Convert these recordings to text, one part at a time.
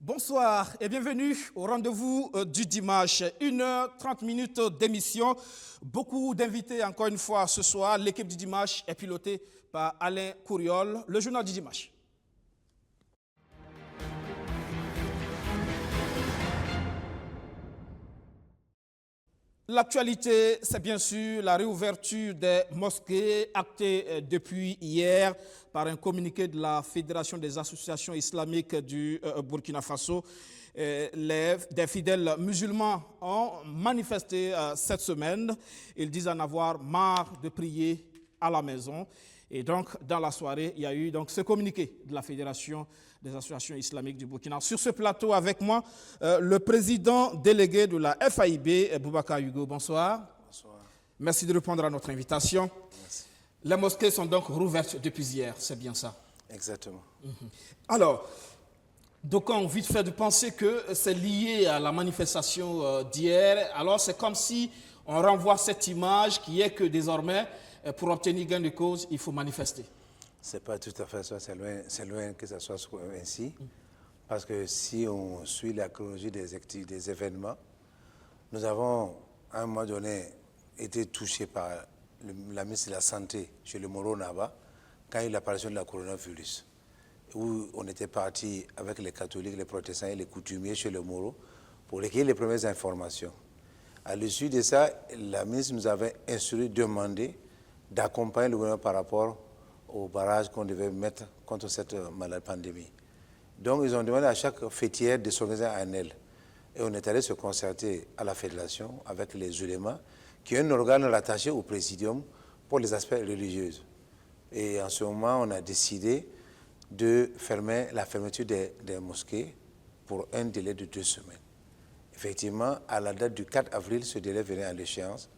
Bonsoir et bienvenue au rendez-vous du dimanche. 1h30 d'émission. Beaucoup d'invités encore une fois ce soir. L'équipe du dimanche est pilotée par Alain Couriol. Le journal du dimanche. L'actualité, c'est bien sûr la réouverture des mosquées actée depuis hier par un communiqué de la Fédération des associations islamiques du Burkina Faso. Des fidèles musulmans ont manifesté cette semaine. Ils disent en avoir marre de prier à la maison. Et donc, dans la soirée, il y a eu donc, ce communiqué de la Fédération des associations islamiques du Burkina. Sur ce plateau, avec moi, le président délégué de la FAIB, Boubacar Hugo. Bonsoir. Bonsoir. Merci de répondre à notre invitation. Merci. Les mosquées sont donc rouvertes depuis hier, c'est bien ça? Exactement. Alors, d'aucuns ont vite fait de penser que c'est lié à la manifestation d'hier. Alors, c'est comme si on renvoie cette image qui est que désormais, pour obtenir gain de cause, il faut manifester. Ce n'est pas tout à fait ça, c'est loin que ça soit ainsi. Parce que si on suit la chronologie des événements, nous avons, à un moment donné, été touchés par la ministre de la Santé chez le Moro Naba, quand il y a eu l'apparition de la coronavirus, où on était parti avec les catholiques, les protestants et les coutumiers chez le Moro pour recueillir les premières informations. À l'issue de ça, la ministre nous avait instruit, demandé d'accompagner le gouvernement par rapport au barrage qu'on devait mettre contre cette pandémie. Donc, ils ont demandé à chaque fêtière de s'organiser en elle. Et on est allé se concerter à la fédération avec les ulémas, qui est un organe rattaché au présidium pour les aspects religieux. Et en ce moment, on a décidé de fermer la fermeture des mosquées pour un délai de 2 semaines. Effectivement, à la date du 4 avril, ce délai venait à l'échéance.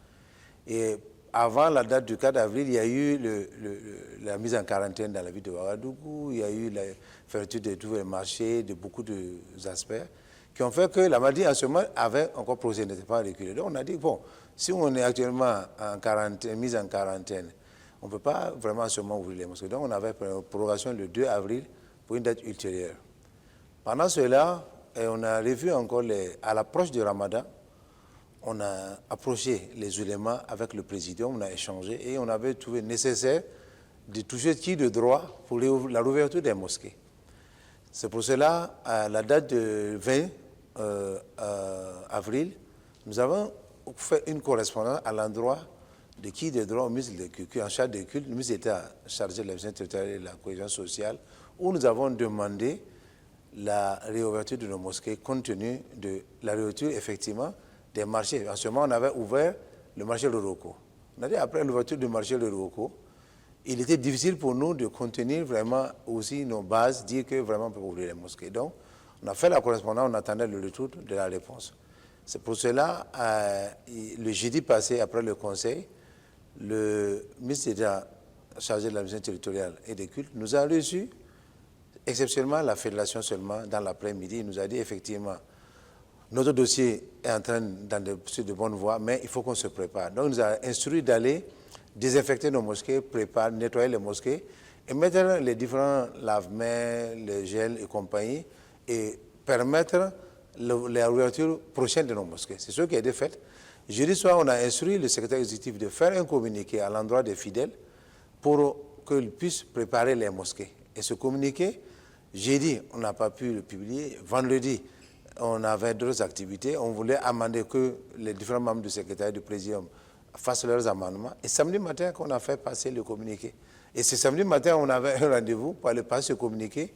Et avant la date du 4 avril, il y a eu la mise en quarantaine dans la ville de Ouagadougou, il y a eu la fermeture de tous les marchés, de beaucoup d'aspects, qui ont fait que la maladie en ce moment avait encore progressé, n'était pas reculée. Donc on a dit, bon, si on est actuellement en quarantaine, mise en quarantaine, on ne peut pas vraiment en ce moment ouvrir les mosquées. Donc on avait une prorogation le 2 avril pour une date ultérieure. Pendant cela, on a revu encore, à l'approche du Ramadan, on a approché les ulémas avec le président, on a échangé et on avait trouvé nécessaire de toucher qui de droit pour la réouverture des mosquées. C'est pour cela, à la date de 20 avril, nous avons fait une correspondance à l'endroit de qui de droit au ministre de culte, en charge des cultes, le ministre d'État chargé de la vision territoriale et de la cohésion sociale, où nous avons demandé la réouverture de nos mosquées compte tenu de la réouverture, effectivement, des marchés. En ce moment, on avait ouvert le marché de Roko. On a dit, après l'ouverture du marché de Roko, il était difficile pour nous de contenir vraiment aussi nos bases, dire que vraiment on peut ouvrir les mosquées. Donc, on a fait la correspondance, on attendait le retour de la réponse. C'est pour cela, le jeudi passé, après le conseil, le ministre d'État chargé de la mission territoriale et des cultes nous a reçu, exceptionnellement la fédération seulement, dans l'après-midi. Il nous a dit effectivement, notre dossier est en train sur de bonnes voies, mais il faut qu'on se prépare. Donc, il nous a instruit d'aller désinfecter nos mosquées, nettoyer les mosquées et mettre les différents lave-mains, les gels et compagnie et permettre la réouverture prochaine de nos mosquées. C'est ce qui a été fait. Jeudi soir, on a instruit le secrétaire exécutif de faire un communiqué à l'endroit des fidèles pour qu'ils puissent préparer les mosquées. Et ce communiqué, jeudi, on n'a pas pu le publier. Vendredi, on avait d'autres activités. On voulait amender que les différents membres du secrétariat du présidium fassent leurs amendements. Et samedi matin, qu'on a fait passer le communiqué. Et ce samedi matin, on avait un rendez-vous pour aller passer ce communiqué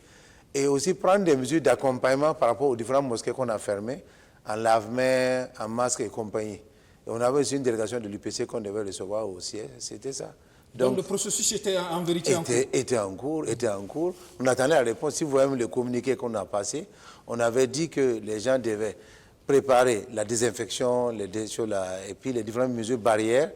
et aussi prendre des mesures d'accompagnement par rapport aux différentes mosquées qu'on a fermées, en lave-mains, en masques et compagnie. Et on avait aussi une délégation de l'UPC qu'on devait recevoir au siège. C'était ça. Donc le processus était en vérité en cours. Était en cours. On attendait la réponse. Si vous voyez le communiqué qu'on a passé, on avait dit que les gens devaient préparer la désinfection et puis les différentes mesures barrières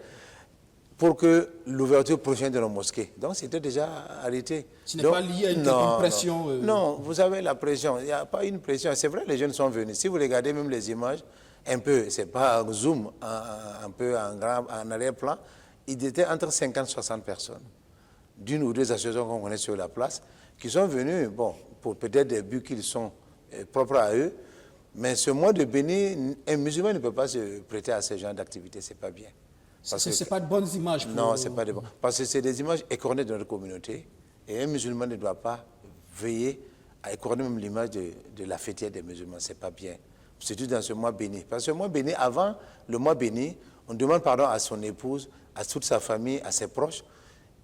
pour que l'ouverture prochaine de nos mosquées. Donc c'était déjà arrêté. Ce n'est pas lié à une pression Non, vous avez la pression. Il n'y a pas une pression. C'est vrai, les jeunes sont venus. Si vous regardez même les images, un peu, c'est pas un zoom, un peu en arrière-plan, il était entre 50 et 60 personnes, d'une ou deux associations qu'on connaît sur la place, qui sont venus, bon, pour peut-être des buts qu'ils sont propre à eux. Mais ce mois de béni, un musulman ne peut pas se prêter à ce genre d'activité, c'est pas bien. Ce n'est pas de bonnes images. Non, c'est pas de bon. Parce que c'est des images écornées de notre communauté. Et un musulman ne doit pas veiller à écorner même l'image de la fêtière des musulmans. C'est pas bien. Surtout dans ce mois béni. Parce que ce mois béni, avant le mois béni, on demande pardon à son épouse, à toute sa famille, à ses proches,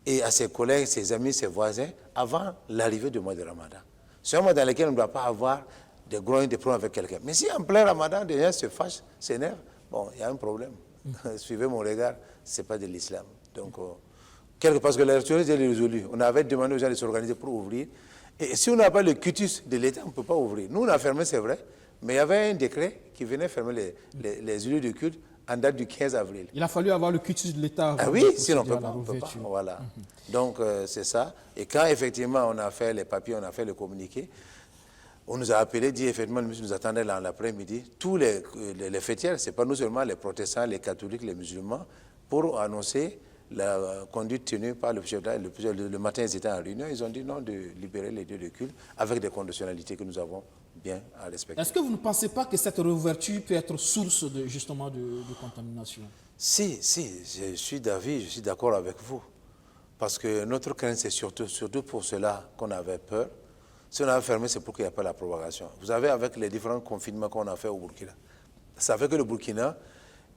et à ses collègues, ses amis, ses voisins, avant l'arrivée du mois de Ramadan. C'est un mois dans lequel on ne doit pas avoir des grognes, des problèmes avec quelqu'un. Mais si en plein Ramadan, des gens se fâchent, s'énervent, bon, il y a un problème. Suivez mon regard, ce n'est pas de l'islam. Donc, parce que la situation est résolue. On avait demandé aux gens de s'organiser pour ouvrir. Et si on n'a pas le cutus de l'État, on ne peut pas ouvrir. Nous, on a fermé, c'est vrai, mais il y avait un décret qui venait fermer les lieux de culte en date du 15 avril. Il a fallu avoir le cutus de l'État. Ah oui, sinon on ne peut pas. Voilà. Donc, c'est ça. Et quand, effectivement, on a fait les papiers, on a fait le communiqué, on nous a appelé, dit effectivement, nous nous attendaient dans l'après-midi. Tous les fêtières, ce n'est pas nous seulement les protestants, les catholiques, les musulmans, pour annoncer la conduite tenue par le chef d'État. Le matin, ils étaient en réunion, ils ont dit non de libérer les lieux de culte avec des conditionnalités que nous avons bien à respecter. Est-ce que vous ne pensez pas que cette réouverture peut être source justement de contamination? Si, je suis d'avis, je suis d'accord avec vous. Parce que notre crainte, c'est surtout pour cela qu'on avait peur. Si on avait fermé, c'est pour qu'il n'y ait pas la propagation. Vous savez, avec les différents confinements qu'on a fait au Burkina, ça fait que le Burkina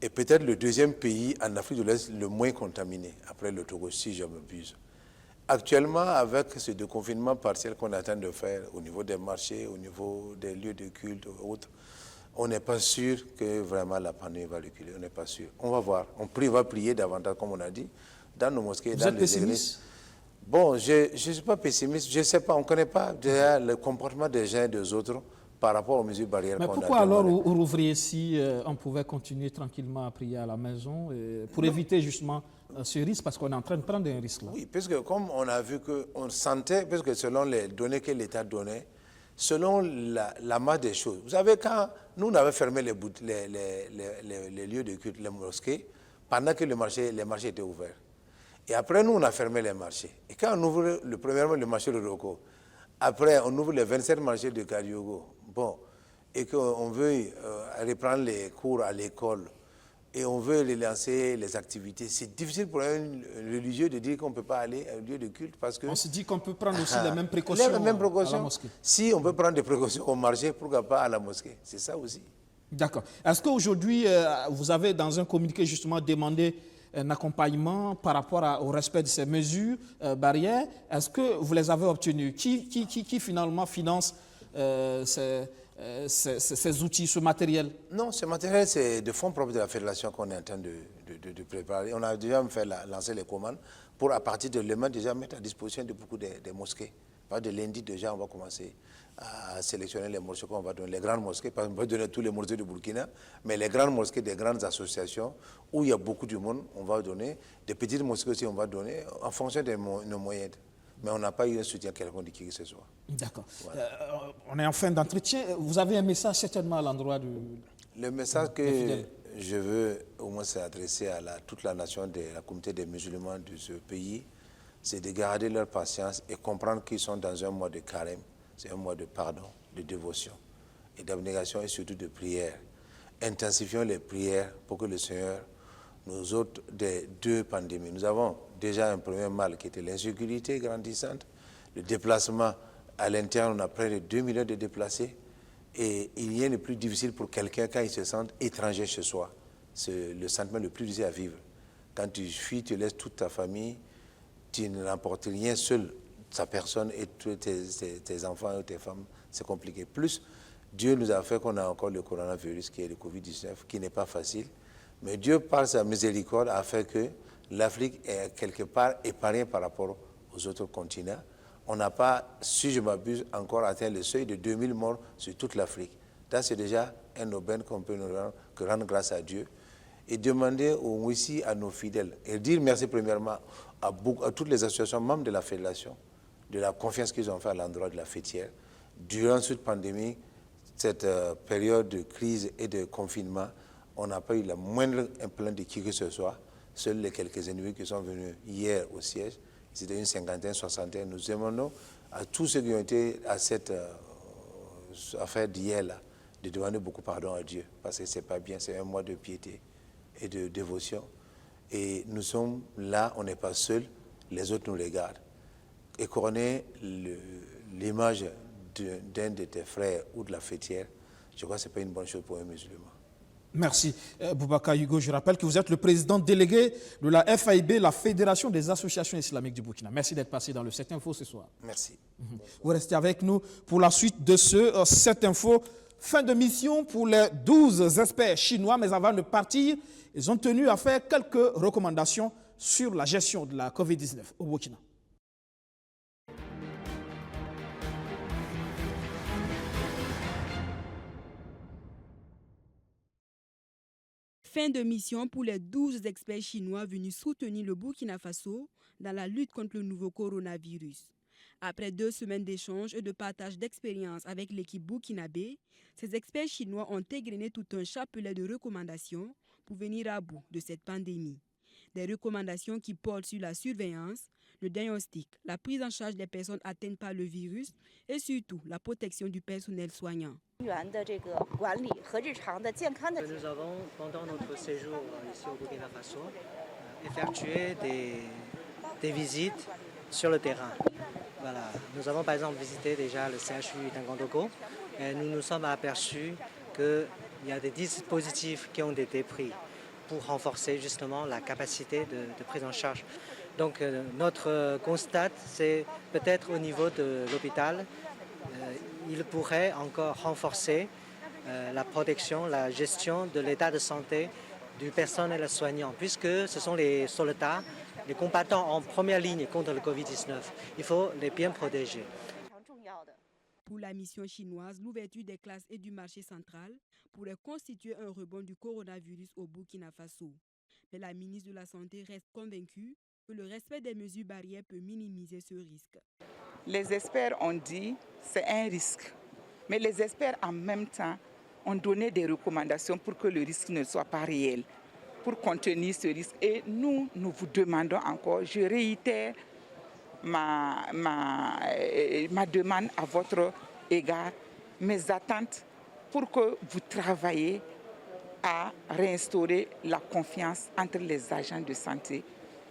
est peut-être le deuxième pays en Afrique de l'Est le moins contaminé, après le Togo, si je m'abuse. Actuellement, avec ce déconfinement partiel qu'on est en train de faire au niveau des marchés, au niveau des lieux de culte et autres, on n'est pas sûr que vraiment la pandémie va reculer. On n'est pas sûr. On va voir. On va prier davantage, comme on a dit, dans nos mosquées, dans les églises. Bon, je ne suis pas pessimiste. Je ne sais pas. On ne connaît pas déjà le comportement des gens et des autres par rapport aux mesures barrières qu'on a. Mais pourquoi alors rouvrir si on pouvait continuer tranquillement à prier à la maison pour éviter justement ce risque, parce qu'on est en train de prendre un risque là. Oui, puisque comme on a vu qu'on sentait, puisque selon les données que l'État donnait, selon la masse des choses. Vous savez, quand nous, on avait fermé les lieux de culte, les mosquées, pendant que les marchés étaient ouverts. Et après, nous, on a fermé les marchés. Et quand on ouvre premièrement le marché de Roko, après, on ouvre les 27 marchés de Kadiogo, bon, et qu'on veut reprendre les cours à l'école, et on veut relancer les activités, c'est difficile pour un religieux de dire qu'on ne peut pas aller à un lieu de culte parce que... On se dit qu'on peut prendre aussi les mêmes précautions à la mosquée. Si on peut prendre des précautions au marché, pourquoi pas à la mosquée? C'est ça aussi. D'accord. Est-ce qu'aujourd'hui, vous avez dans un communiqué justement demandé un accompagnement par rapport au respect de ces mesures barrières? Est-ce que vous les avez obtenues? Qui finalement finance ces outils, ce matériel? Non, ce matériel, c'est de fonds propres de la fédération qu'on est en train de préparer. On a déjà fait lancer les commandes pour, à partir de demain, déjà mettre à disposition de beaucoup des mosquées. De lundi, déjà, on va commencer à sélectionner les mosquées qu'on va donner, les grandes mosquées, parce qu'on ne peut donner tous les mosquées du Burkina, mais les grandes mosquées des grandes associations où il y a beaucoup de monde, on va donner. Des petites mosquées aussi, on va donner en fonction de nos moyens. Mais on n'a pas eu un soutien quelconque de qui que ce soit. D'accord. Voilà. On est en fin d'entretien. Vous avez un message certainement à l'endroit du... Le message que je veux au moins s'adresser à toute la nation, la communauté des musulmans de ce pays, c'est de garder leur patience et comprendre qu'ils sont dans un mois de carême. C'est un mois de pardon, de dévotion et d'abnégation et surtout de prière. Intensifions les prières pour que le Seigneur nous ôte des deux pandémies. Nous avons déjà un premier mal qui était l'insécurité grandissante, le déplacement à l'interne, on a près de 2 millions de déplacés et il n'y a rien de plus difficile pour quelqu'un quand il se sent étranger chez soi. C'est le sentiment le plus difficile à vivre. Quand tu fuis, tu laisses toute ta famille, tu ne remportes rien seul, sa personne et tous tes enfants et tes femmes, c'est compliqué. Plus, Dieu nous a fait qu'on a encore le coronavirus qui est le Covid-19, qui n'est pas facile. Mais Dieu, par sa miséricorde, a fait que l'Afrique est quelque part épargnée par rapport aux autres continents. On n'a pas, si je m'abuse, encore atteint le seuil de 2000 morts sur toute l'Afrique. Ça, c'est déjà un aubaine qu'on peut nous rendre grâce à Dieu. Et demander aussi à nos fidèles, et dire merci premièrement à toutes les associations membres de la Fédération, de la confiance qu'ils ont fait à l'endroit de la fêtière. Durant cette pandémie, cette période de crise et de confinement, on n'a pas eu la moindre plainte de qui que ce soit. Seuls les quelques individus qui sont venus hier au siège, c'était une cinquantaine, soixantaine. Nous demandons à tous ceux qui ont été à cette affaire d'hier, là, de demander beaucoup pardon à Dieu, parce que ce n'est pas bien, c'est un mois de piété et de dévotion. Et nous sommes là, on n'est pas seuls, les autres nous regardent. Et couronner l'image d'un de tes frères ou de la fêtière, je crois que ce n'est pas une bonne chose pour un musulman. Merci. Boubacar Hugo, je rappelle que vous êtes le président délégué de la FAIB, la Fédération des associations islamiques du Burkina. Merci d'être passé dans le 7 Info ce soir. Merci. Vous restez avec nous pour la suite de ce 7 Info. Fin de mission pour les 12 experts chinois, mais avant de partir, ils ont tenu à faire quelques recommandations sur la gestion de la COVID-19 au Burkina. Fin de mission pour les 12 experts chinois venus soutenir le Burkina Faso dans la lutte contre le nouveau coronavirus. Après 2 semaines d'échanges et de partage d'expériences avec l'équipe burkinabé, ces experts chinois ont égrené tout un chapelet de recommandations pour venir à bout de cette pandémie. Des recommandations qui portent sur la surveillance, le diagnostic, la prise en charge des personnes atteintes par le virus et surtout la protection du personnel soignant. Nous avons, pendant notre séjour ici au Burkina Faso, effectué des visites sur le terrain. Voilà. Nous avons par exemple visité déjà le CHU d'Ngandogo et nous nous sommes aperçus qu'il y a des dispositifs qui ont été pris pour renforcer justement la capacité de prise en charge. Donc notre constat, c'est peut-être au niveau de l'hôpital, il pourrait encore renforcer la protection, la gestion de l'état de santé du personnel soignant, puisque ce sont les soldats, les combattants en première ligne contre le Covid-19. Il faut les bien protéger. Pour la mission chinoise, l'ouverture des classes et du marché central pourrait constituer un rebond du coronavirus au Burkina Faso. Mais la ministre de la Santé reste convaincue que le respect des mesures barrières peut minimiser ce risque. Les experts ont dit que c'est un risque, mais les experts en même temps ont donné des recommandations pour que le risque ne soit pas réel, pour contenir ce risque. Et nous vous demandons encore, je réitère ma demande à votre égard, mes attentes pour que vous travaillez à réinstaurer la confiance entre les agents de santé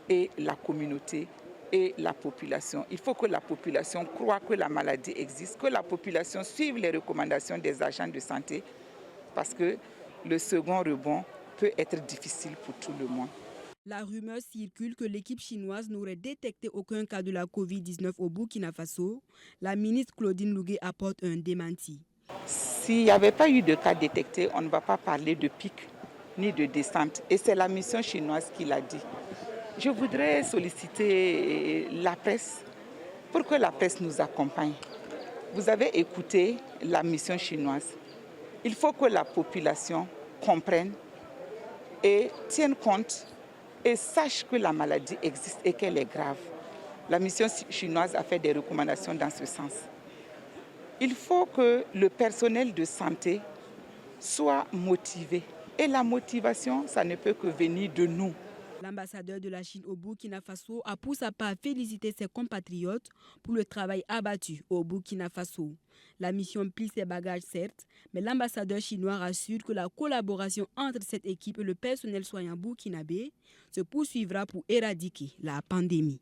et la communauté et la population. Il faut que la population croie que la maladie existe, que la population suive les recommandations des agents de santé, parce que le second rebond peut être difficile pour tout le monde. La rumeur circule que l'équipe chinoise n'aurait détecté aucun cas de la COVID-19 au Burkina Faso. La ministre Claudine Lougué apporte un démenti. S'il n'y avait pas eu de cas détectés, on ne va pas parler de pic ni de descente. Et c'est la mission chinoise qui l'a dit. Je voudrais solliciter la presse pour que la presse nous accompagne. Vous avez écouté la mission chinoise. Il faut que la population comprenne et tienne compte et sache que la maladie existe et qu'elle est grave. La mission chinoise a fait des recommandations dans ce sens. Il faut que le personnel de santé soit motivé. Et la motivation, ça ne peut que venir de nous. L'ambassadeur de la Chine au Burkina Faso a pour sa part félicité ses compatriotes pour le travail abattu au Burkina Faso. La mission plie ses bagages certes, mais l'ambassadeur chinois rassure que la collaboration entre cette équipe et le personnel soignant burkinabé se poursuivra pour éradiquer la pandémie.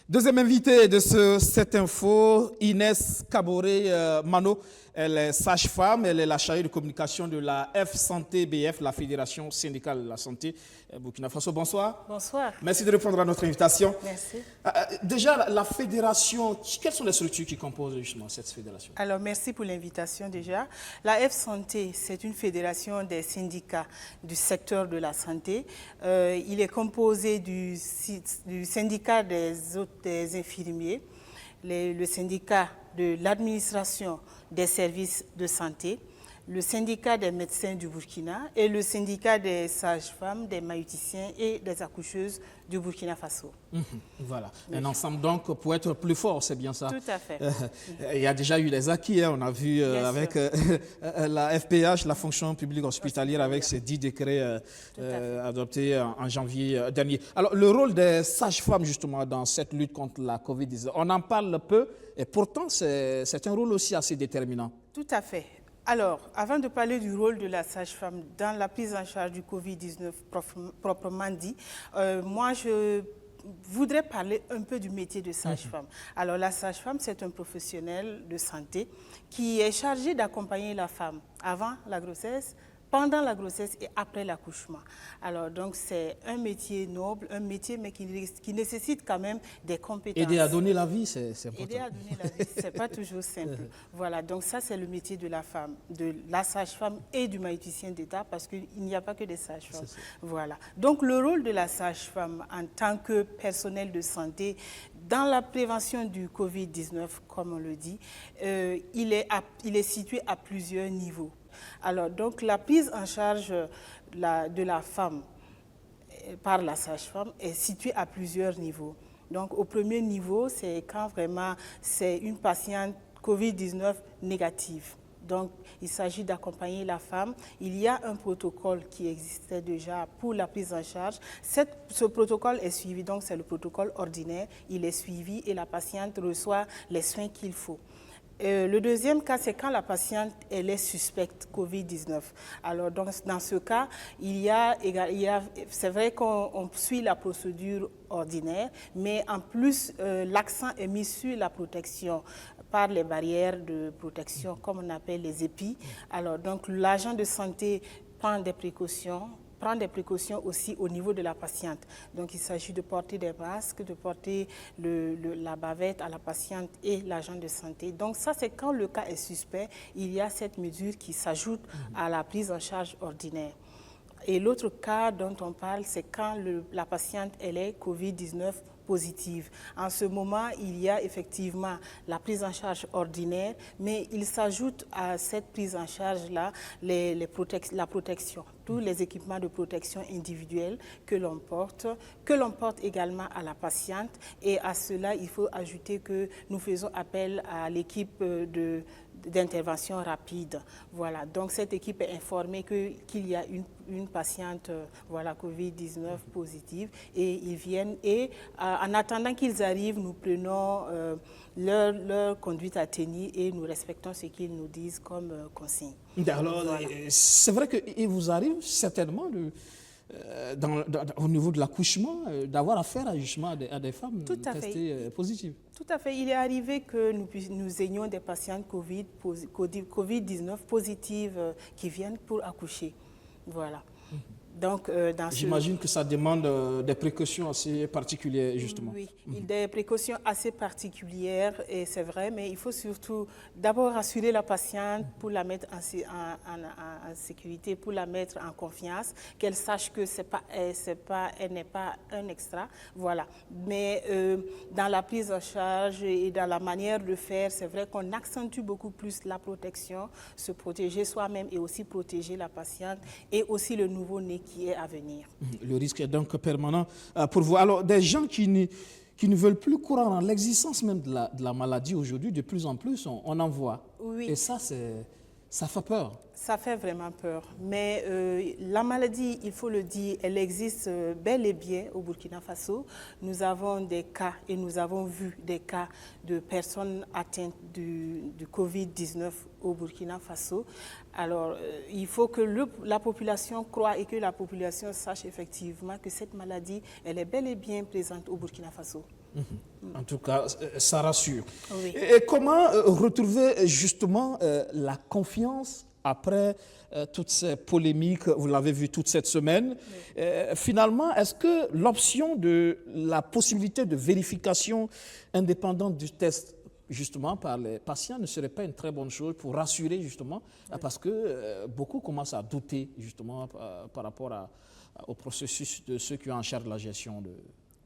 Deuxième invité de ce 7 Info, Inès Kaboré-Mano. Elle est sage-femme, elle est la chargée de communication de la F-Santé BF, la Fédération syndicale de la santé Burkina Faso. Bonsoir. Bonsoir. Merci de répondre à notre invitation. Merci. Déjà, la fédération, quelles sont les structures qui composent justement cette fédération? Alors, merci pour l'invitation déjà. La F-Santé, c'est une fédération des syndicats du secteur de la santé. Il est composé du syndicat des infirmiers, le syndicat de l'administration des services de santé, le syndicat des médecins du Burkina et le syndicat des sages-femmes, des maïoticiens et des accoucheuses du Burkina Faso. Voilà, un ensemble donc pour être plus fort, c'est bien ça. Tout à fait. Il y a déjà eu les acquis, hein, on a vu avec la FPH, la fonction publique hospitalière, avec ses 10 décrets adoptés en janvier dernier. Alors, le rôle des sages-femmes, justement, dans cette lutte contre la Covid-19, on en parle peu, et pourtant, c'est un rôle aussi assez déterminant. Tout à fait. Alors, avant de parler du rôle de la sage-femme dans la prise en charge du Covid-19 proprement dit, moi, je voudrais parler un peu du métier de sage-femme. Alors, la sage-femme, c'est un professionnel de santé qui est chargé d'accompagner la femme avant la grossesse, pendant la grossesse et après l'accouchement. Alors, donc, c'est un métier noble, un métier, mais qui nécessite quand même des compétences. Aider à donner la vie, c'est important. Aider à donner la vie, c'est pas toujours simple. Voilà, donc ça, c'est le métier de la femme, de la sage-femme et du maïoticien d'État, parce qu'il n'y a pas que des sages-femmes. Voilà. Donc, le rôle de la sage-femme en tant que personnel de santé dans la prévention du Covid-19, comme on le dit, il est situé à plusieurs niveaux. Alors, donc, la prise en charge de la femme par la sage-femme est située à plusieurs niveaux. Donc, au premier niveau, c'est quand vraiment c'est une patiente Covid-19 négative. Donc, il s'agit d'accompagner la femme. Il y a un protocole qui existait déjà pour la prise en charge. Ce protocole est suivi, donc c'est le protocole ordinaire. Il est suivi et la patiente reçoit les soins qu'il faut. Le deuxième cas, c'est quand la patiente elle est suspecte Covid-19. Alors, dans ce cas, c'est vrai qu'on suit la procédure ordinaire, mais en plus, l'accent est mis sur la protection par les barrières de protection, comme on appelle les EPI. Alors, donc, l'agent de santé prend des précautions aussi au niveau de la patiente. Donc, il s'agit de porter des masques, de porter la bavette à la patiente et l'agent de santé. Donc, ça, c'est quand le cas est suspect, il y a cette mesure qui s'ajoute à la prise en charge ordinaire. Et l'autre cas dont on parle, c'est quand la patiente, elle est Covid-19 positive. En ce moment, il y a effectivement la prise en charge ordinaire, mais il s'ajoute à cette prise en charge-là la protection, tous les équipements de protection individuelle que l'on porte également à la patiente. Et à cela, il faut ajouter que nous faisons appel à l'équipe d'intervention rapide. Voilà, donc cette équipe est informée qu'il y a une patiente Covid-19 positive et ils viennent et en attendant qu'ils arrivent, nous prenons leur conduite à tenir et nous respectons ce qu'ils nous disent comme consigne. Alors, c'est vrai qu'il vous arrive certainement au niveau de l'accouchement, d'avoir affaire à des femmes testées positives. Tout à fait. Il est arrivé que nous ayons des patientes Covid-19 positives qui viennent pour accoucher. Voilà. Donc, j'imagine que ça demande des précautions assez particulières, justement. Oui, des précautions assez particulières, et c'est vrai, mais il faut surtout d'abord rassurer la patiente pour la mettre en sécurité, pour la mettre en confiance, qu'elle sache que elle n'est pas un extra. Voilà. Mais dans la prise en charge et dans la manière de faire, c'est vrai qu'on accentue beaucoup plus la protection, se protéger soi-même et aussi protéger la patiente et aussi le nouveau-né qui est à venir. Le risque est donc permanent pour vous. Alors, des gens qui ne veulent plus croire en l'existence même de la maladie aujourd'hui, de plus en plus, on en voit. Oui. Et ça fait peur. Ça fait vraiment peur. Mais la maladie, il faut le dire, elle existe bel et bien au Burkina Faso. Nous avons des cas et nous avons vu des cas de personnes atteintes du Covid-19 au Burkina Faso. Alors, il faut que la population croie et que la population sache effectivement que cette maladie, elle est bel et bien présente au Burkina Faso. En tout cas, ça rassure. Oui. Et comment retrouver justement la confiance après toutes ces polémiques, vous l'avez vu toute cette semaine. Oui. Finalement, est-ce que l'option de la possibilité de vérification indépendante du test justement par les patients ne serait pas une très bonne chose pour rassurer justement, parce que beaucoup commencent à douter justement par rapport au processus de ceux qui ont en charge la gestion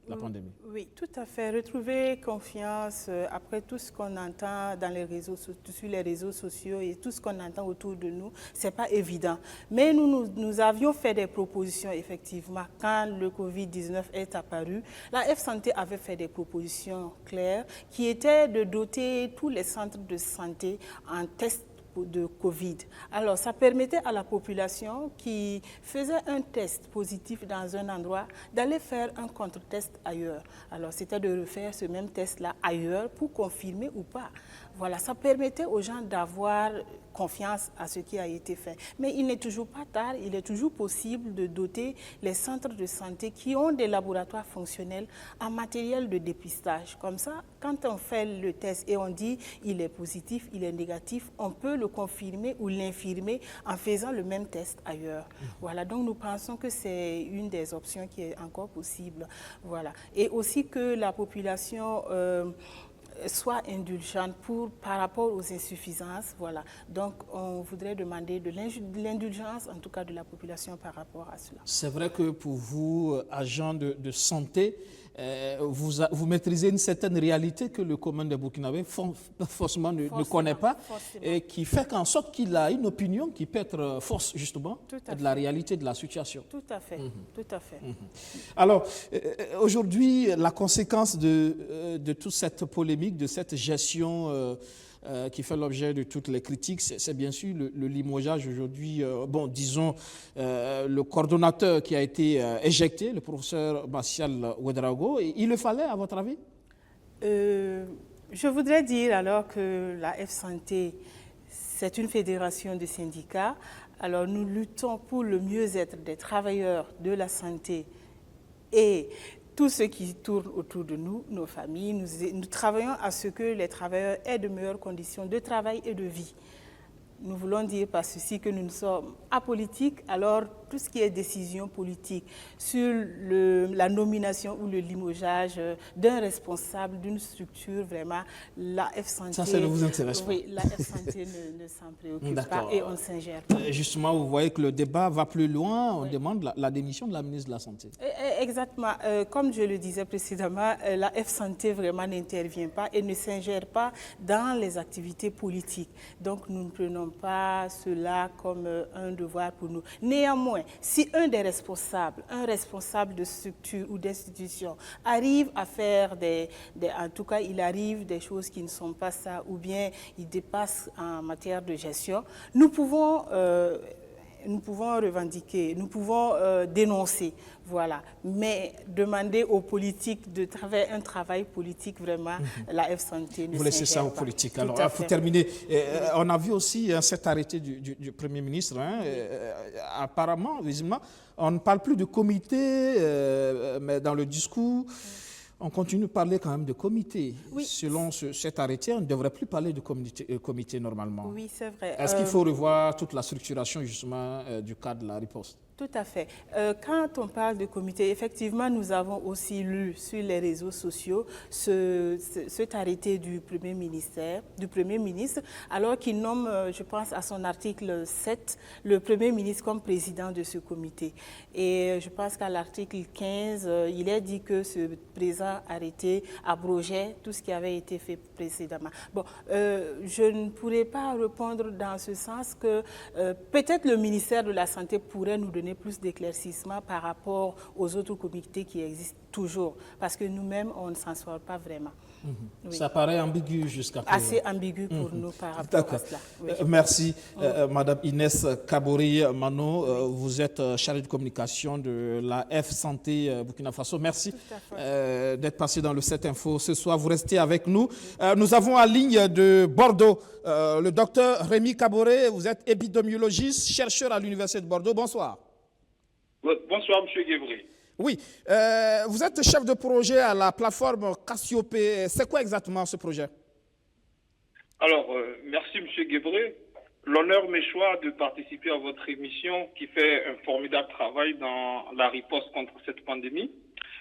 la pandémie. Oui, tout à fait. Retrouver confiance après tout ce qu'on entend dans les réseaux, sur les réseaux sociaux et tout ce qu'on entend autour de nous, ce n'est pas évident. Mais nous avions fait des propositions, effectivement. Quand le Covid-19 est apparu, la F-Santé avait fait des propositions claires qui étaient de doter tous les centres de santé en tests de Covid. Alors, ça permettait à la population qui faisait un test positif dans un endroit d'aller faire un contre-test ailleurs. Alors, c'était de refaire ce même test-là ailleurs pour confirmer ou pas. Voilà, ça permettait aux gens d'avoir confiance à ce qui a été fait. Mais il n'est toujours pas tard, il est toujours possible de doter les centres de santé qui ont des laboratoires fonctionnels en matériel de dépistage. Comme ça, quand on fait le test et on dit il est positif, il est négatif, on peut le confirmer ou l'infirmer en faisant le même test ailleurs. Voilà, donc nous pensons que c'est une des options qui est encore possible. Voilà. Et aussi que la population soit indulgente par rapport aux insuffisances. Voilà. Donc, on voudrait demander de l'indulgence, en tout cas de la population par rapport à cela. C'est vrai que pour vous, agents de santé, vous maîtrisez une certaine réalité que le commun des Burkinabés forcément ne connaît pas et qui fait qu'en sorte qu'il a une opinion qui peut être fausse, justement, de la réalité de la situation. Tout à fait, tout à fait. Alors, aujourd'hui, la conséquence de toute cette polémique, de cette gestion qui fait l'objet de toutes les critiques, c'est bien sûr le limogeage aujourd'hui, disons, le coordonnateur qui a été éjecté, le professeur Martial Ouedraogo. Il le fallait, à votre avis? Je voudrais dire alors que la F-Santé, c'est une fédération de syndicats. Alors nous luttons pour le mieux-être des travailleurs de la santé et tout ce qui tourne autour de nous, nos familles. Nous travaillons à ce que les travailleurs aient de meilleures conditions de travail et de vie. Nous voulons dire par ceci que nous sommes apolitiques, alors tout ce qui est décision politique sur la nomination ou le limogeage d'un responsable d'une structure, vraiment, la F-Santé... Ça ne vous intéresse pas? Oui, la F-Santé ne s'en préoccupe pas et on ne s'ingère pas. Justement, vous voyez que le débat va plus loin, on demande la démission de la ministre de la Santé. Exactement. Comme je le disais précédemment, la F-Santé vraiment n'intervient pas et ne s'ingère pas dans les activités politiques. Donc nous ne prenons pas cela comme un devoir pour nous. Néanmoins, si un responsable de structure ou d'institution arrive à faire en tout cas, il arrive des choses qui ne sont pas ça, ou bien il dépasse en matière de gestion, nous pouvons revendiquer, nous pouvons dénoncer, voilà. Mais demander aux politiques de travailler un travail politique, vraiment, la F-Santé ne vous laissez ça aux pas. politiques. Alors, pour terminer, on a vu aussi cet arrêté du Premier ministre. Apparemment, visiblement, on ne parle plus de comité, mais dans le discours, on continue de parler quand même de comité. Oui. Selon cet arrêté, on ne devrait plus parler de comité normalement. Oui, c'est vrai. Est-ce qu'il faut revoir toute la structuration justement du cadre de la riposte? Tout à fait. Quand on parle de comité, effectivement, nous avons aussi lu sur les réseaux sociaux cet arrêté du Premier ministre, alors qu'il nomme, je pense à son article 7, le Premier ministre comme président de ce comité. Et je pense qu'à l'article 15, il est dit que ce présent arrêté abrogeait tout ce qui avait été fait précédemment. Bon, je ne pourrais pas répondre dans ce sens que peut-être le ministère de la Santé pourrait nous donner plus d'éclaircissements par rapport aux autres comités qui existent toujours, parce que nous-mêmes, on ne s'en sort pas vraiment. Oui. Ça paraît ambigu jusqu'à présent. Assez ambigu pour nous par rapport à cela. Oui. Merci, Madame Inès Kabori-Mano. Vous êtes chargée de communication de la F-Santé Burkina Faso. Merci d'être passé dans le 7 Info ce soir. Vous restez avec nous. Nous avons en ligne de Bordeaux le docteur Rémi Kaboré. Vous êtes épidémiologiste, chercheur à l'Université de Bordeaux. Bonsoir. Bonsoir, M. Guébry. Oui, vous êtes chef de projet à la plateforme Cassiopée. C'est quoi exactement ce projet? Alors, merci M. Guébry. L'honneur m'est choix de participer à votre émission qui fait un formidable travail dans la riposte contre cette pandémie.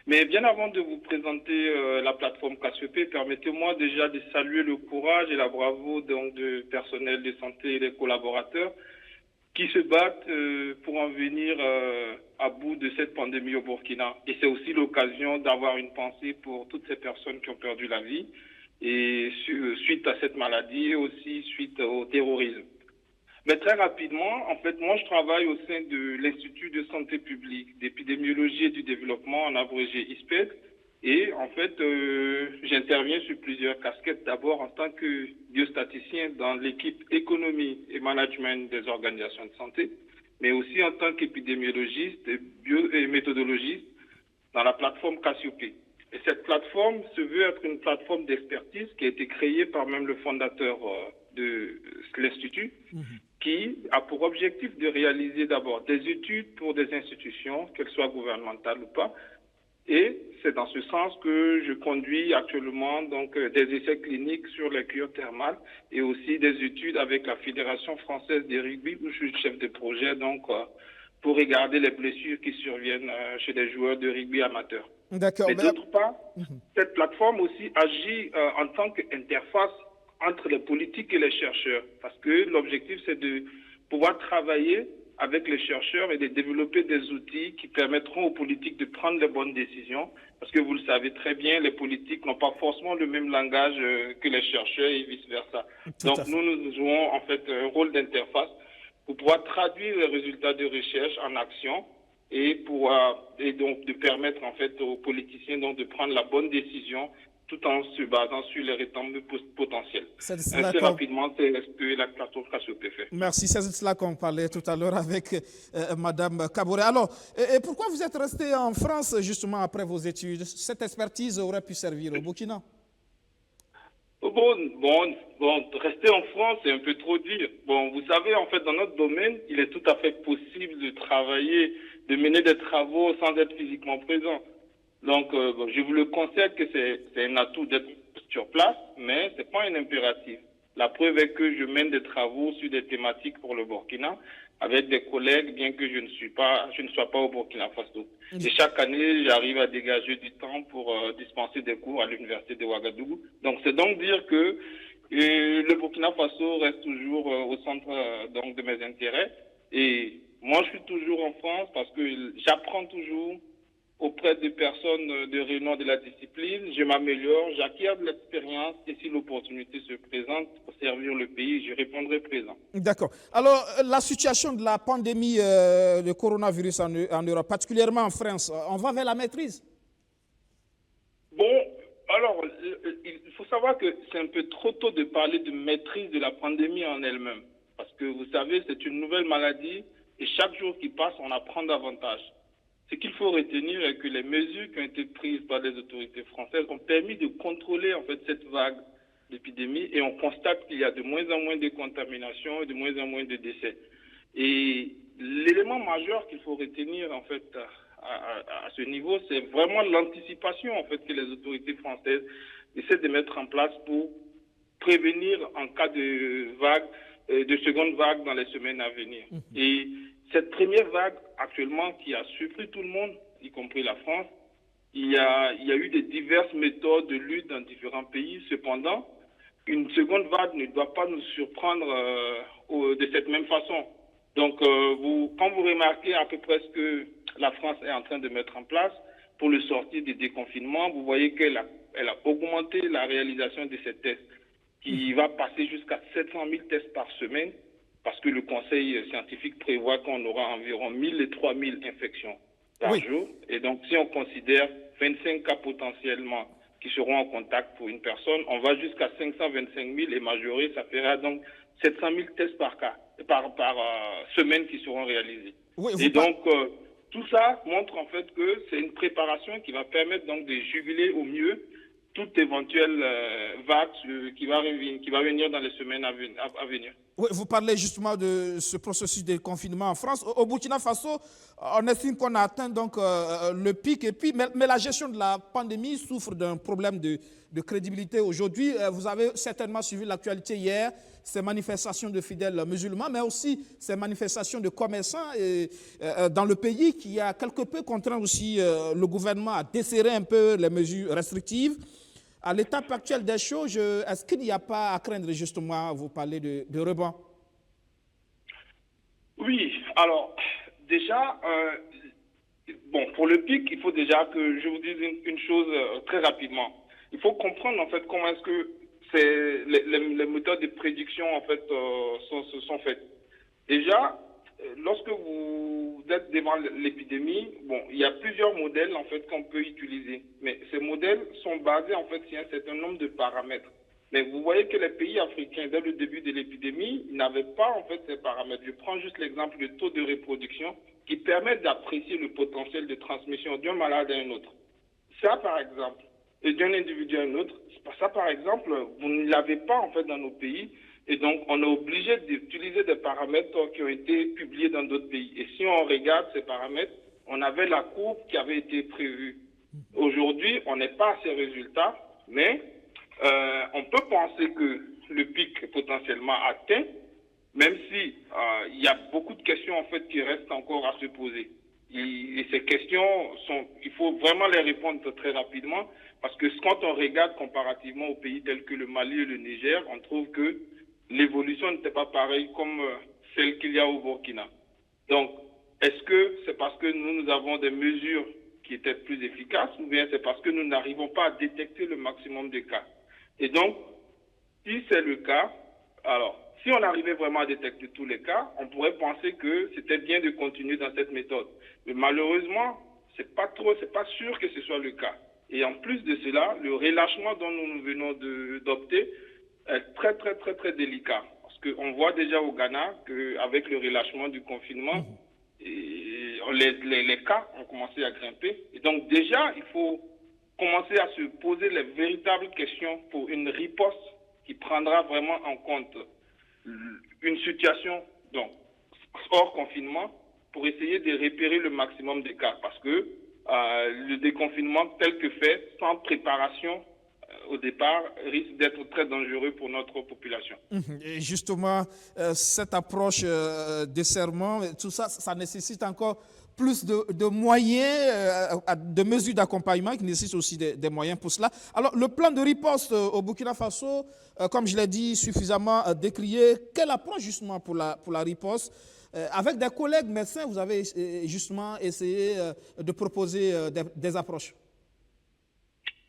Mais bien avant de vous présenter la plateforme Cassiopée, permettez-moi déjà de saluer le courage et la bravoure donc, du personnel de santé et des collaborateurs qui se battent pour en venir à bout de cette pandémie au Burkina. Et c'est aussi l'occasion d'avoir une pensée pour toutes ces personnes qui ont perdu la vie et suite à cette maladie et aussi suite au terrorisme. Mais très rapidement, en fait, moi, je travaille au sein de l'Institut de santé publique, d'épidémiologie et du développement, en abrégé ISPED. Et en fait, j'interviens sur plusieurs casquettes. D'abord, en tant que biostaticien dans l'équipe économie et management des organisations de santé, mais aussi en tant qu'épidémiologiste et méthodologiste dans la plateforme Cassiopée. Et cette plateforme se veut être une plateforme d'expertise qui a été créée par même le fondateur de l'Institut, qui a pour objectif de réaliser d'abord des études pour des institutions, qu'elles soient gouvernementales ou pas. Et c'est dans ce sens que je conduis actuellement donc des essais cliniques sur les cures thermales et aussi des études avec la Fédération française de rugby où je suis chef de projet donc pour regarder les blessures qui surviennent chez des joueurs de rugby amateurs. D'accord. Mais d'autre part, cette plateforme aussi agit en tant qu'interface entre les politiques et les chercheurs parce que l'objectif c'est de pouvoir travailler avec les chercheurs et de développer des outils qui permettront aux politiques de prendre les bonnes décisions. Parce que vous le savez très bien, les politiques n'ont pas forcément le même langage que les chercheurs et vice-versa. Donc nous jouons en fait un rôle d'interface pour pouvoir traduire les résultats de recherche en action et donc de permettre en fait aux politiciens donc de prendre la bonne décision tout en se basant sur les retombées potentielles. Assez rapidement, c'est ce que la plateforme Cassiopée fait. Merci, c'est de cela qu'on parlait tout à l'heure avec Madame Kaboré. Alors, et pourquoi vous êtes resté en France justement après vos études? Cette expertise aurait pu servir au Burkina? Bon, rester en France, c'est un peu trop dire. Bon, vous savez, en fait, dans notre domaine, il est tout à fait possible de travailler, de mener des travaux sans être physiquement présent. Donc, je vous le concède que c'est un atout d'être sur place, mais c'est pas un impératif. La preuve est que je mène des travaux sur des thématiques pour le Burkina avec des collègues, bien que je ne sois pas au Burkina Faso. Et chaque année, j'arrive à dégager du temps pour dispenser des cours à l'université de Ouagadougou. Donc, c'est donc dire que le Burkina Faso reste toujours au centre donc de mes intérêts. Et moi, je suis toujours en France parce que j'apprends toujours auprès des personnes de renom de la discipline, je m'améliore, j'acquiers de l'expérience et si l'opportunité se présente pour servir le pays, je répondrai présent. D'accord. Alors, la situation de la pandémie de coronavirus en Europe, particulièrement en France, on va vers la maîtrise? Bon, alors, il faut savoir que c'est un peu trop tôt de parler de maîtrise de la pandémie en elle-même. Parce que vous savez, c'est une nouvelle maladie et chaque jour qui passe, on apprend davantage. Ce qu'il faut retenir est que les mesures qui ont été prises par les autorités françaises ont permis de contrôler en fait cette vague d'épidémie et on constate qu'il y a de moins en moins de contaminations et de moins en moins de décès. Et l'élément majeur qu'il faut retenir en fait à ce niveau, c'est vraiment l'anticipation en fait que les autorités françaises essaient de mettre en place pour prévenir en cas de vague, de seconde vague dans les semaines à venir. Et cette première vague, actuellement, qui a surpris tout le monde, y compris la France, il y a eu des diverses méthodes de lutte dans différents pays. Cependant, une seconde vague ne doit pas nous surprendre de cette même façon. Donc, quand vous remarquez à peu près ce que la France est en train de mettre en place pour le sortir du déconfinement, vous voyez qu'elle a augmenté la réalisation de ces tests, qui va passer jusqu'à 700 000 tests par semaine, parce que le conseil scientifique prévoit qu'on aura environ 1000 et 3000 infections par jour. Et donc, si on considère 25 cas potentiellement qui seront en contact pour une personne, on va jusqu'à 525 000 et majoré, ça fera donc 700 000 tests par semaine qui seront réalisés. Et donc, tout ça montre en fait que c'est une préparation qui va permettre donc de juguler au mieux toute éventuelle vague qui va venir dans les semaines à venir. Oui, vous parlez justement de ce processus de confinement en France. Au Burkina Faso, on estime qu'on a atteint donc le pic. Et puis, mais la gestion de la pandémie souffre d'un problème de crédibilité aujourd'hui. Vous avez certainement suivi l'actualité hier, ces manifestations de fidèles musulmans, mais aussi ces manifestations de commerçants dans le pays qui a quelque peu contraint aussi le gouvernement à desserrer un peu les mesures restrictives. À l'étape actuelle des choses, est-ce qu'il n'y a pas à craindre justement, vous parlez de rebond? Oui, alors déjà, bon, pour le pic, il faut déjà que je vous dise une chose très rapidement. Il faut comprendre en fait comment est-ce que les méthodes de prédiction en fait se sont faites. Déjà, lorsque vous êtes devant l'épidémie, bon, il y a plusieurs modèles en fait qu'on peut utiliser, mais ces modèles sont basés en fait sur un certain nombre de paramètres. Mais vous voyez que les pays africains, dès le début de l'épidémie, n'avaient pas en fait ces paramètres. Je prends juste l'exemple du taux de reproduction qui permet d'apprécier le potentiel de transmission d'un malade à un autre. Ça, par exemple, et d'un individu à un autre, ça, par exemple, vous ne l'avez pas en fait dans nos pays. Et donc, on est obligé d'utiliser des paramètres qui ont été publiés dans d'autres pays. Et si on regarde ces paramètres, on avait la courbe qui avait été prévue. Aujourd'hui, on n'est pas à ces résultats, mais on peut penser que le pic est potentiellement atteint, même si il y a beaucoup de questions en fait qui restent encore à se poser. Et ces questions il faut vraiment les répondre très rapidement, parce que quand on regarde comparativement aux pays tels que le Mali et le Niger, on trouve que l'évolution n'était pas pareille comme celle qu'il y a au Burkina. Donc, est-ce que c'est parce que nous avons des mesures qui étaient plus efficaces, ou bien c'est parce que nous n'arrivons pas à détecter le maximum de cas? Et donc, si c'est le cas, alors, si on arrivait vraiment à détecter tous les cas, on pourrait penser que c'était bien de continuer dans cette méthode. Mais malheureusement, c'est pas sûr que ce soit le cas. Et en plus de cela, le relâchement dont nous venons d'opter est très, très, très, très délicat. Parce qu'on voit déjà au Ghana qu'avec le relâchement du confinement, les cas ont commencé à grimper. Et donc déjà, il faut commencer à se poser les véritables questions pour une riposte qui prendra vraiment en compte une situation donc, hors confinement pour essayer de repérer le maximum de cas. Parce que le déconfinement tel que fait, sans préparation au départ, risque d'être très dangereux pour notre population. Et justement, cette approche de serment, tout ça, ça nécessite encore plus de moyens, de mesures d'accompagnement qui nécessitent aussi des moyens pour cela. Alors, le plan de riposte au Burkina Faso, comme je l'ai dit, suffisamment décrié. Quelle approche justement pour la riposte? Avec des collègues médecins, vous avez justement essayé de proposer des approches.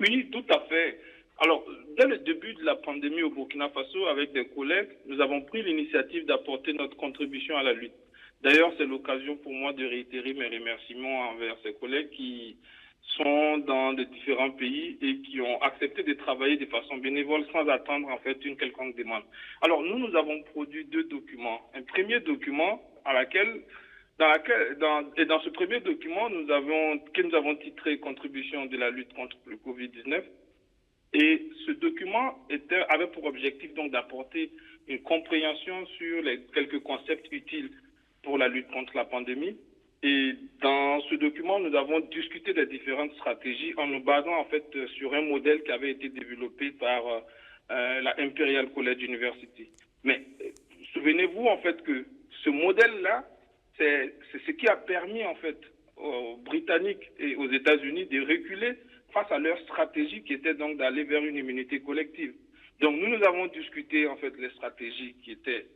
Oui, tout à fait. Alors, dès le début de la pandémie au Burkina Faso, avec des collègues, nous avons pris l'initiative d'apporter notre contribution à la lutte. D'ailleurs, c'est l'occasion pour moi de réitérer mes remerciements envers ces collègues qui sont dans de différents pays et qui ont accepté de travailler de façon bénévole sans attendre en fait une quelconque demande. Alors, nous avons produit 2 documents. Un premier document dans ce premier document, que nous avons titré Contribution de la lutte contre le Covid-19. Et ce document avait pour objectif donc d'apporter une compréhension sur les quelques concepts utiles pour la lutte contre la pandémie. Et dans ce document, nous avons discuté des différentes stratégies en nous basant en fait sur un modèle qui avait été développé par la Imperial College University. Mais souvenez-vous en fait que ce modèle-là, c'est ce qui a permis en fait aux Britanniques et aux États-Unis de reculer face à leur stratégie qui était donc d'aller vers une immunité collective. Donc nous avons discuté en fait les stratégies qui étaient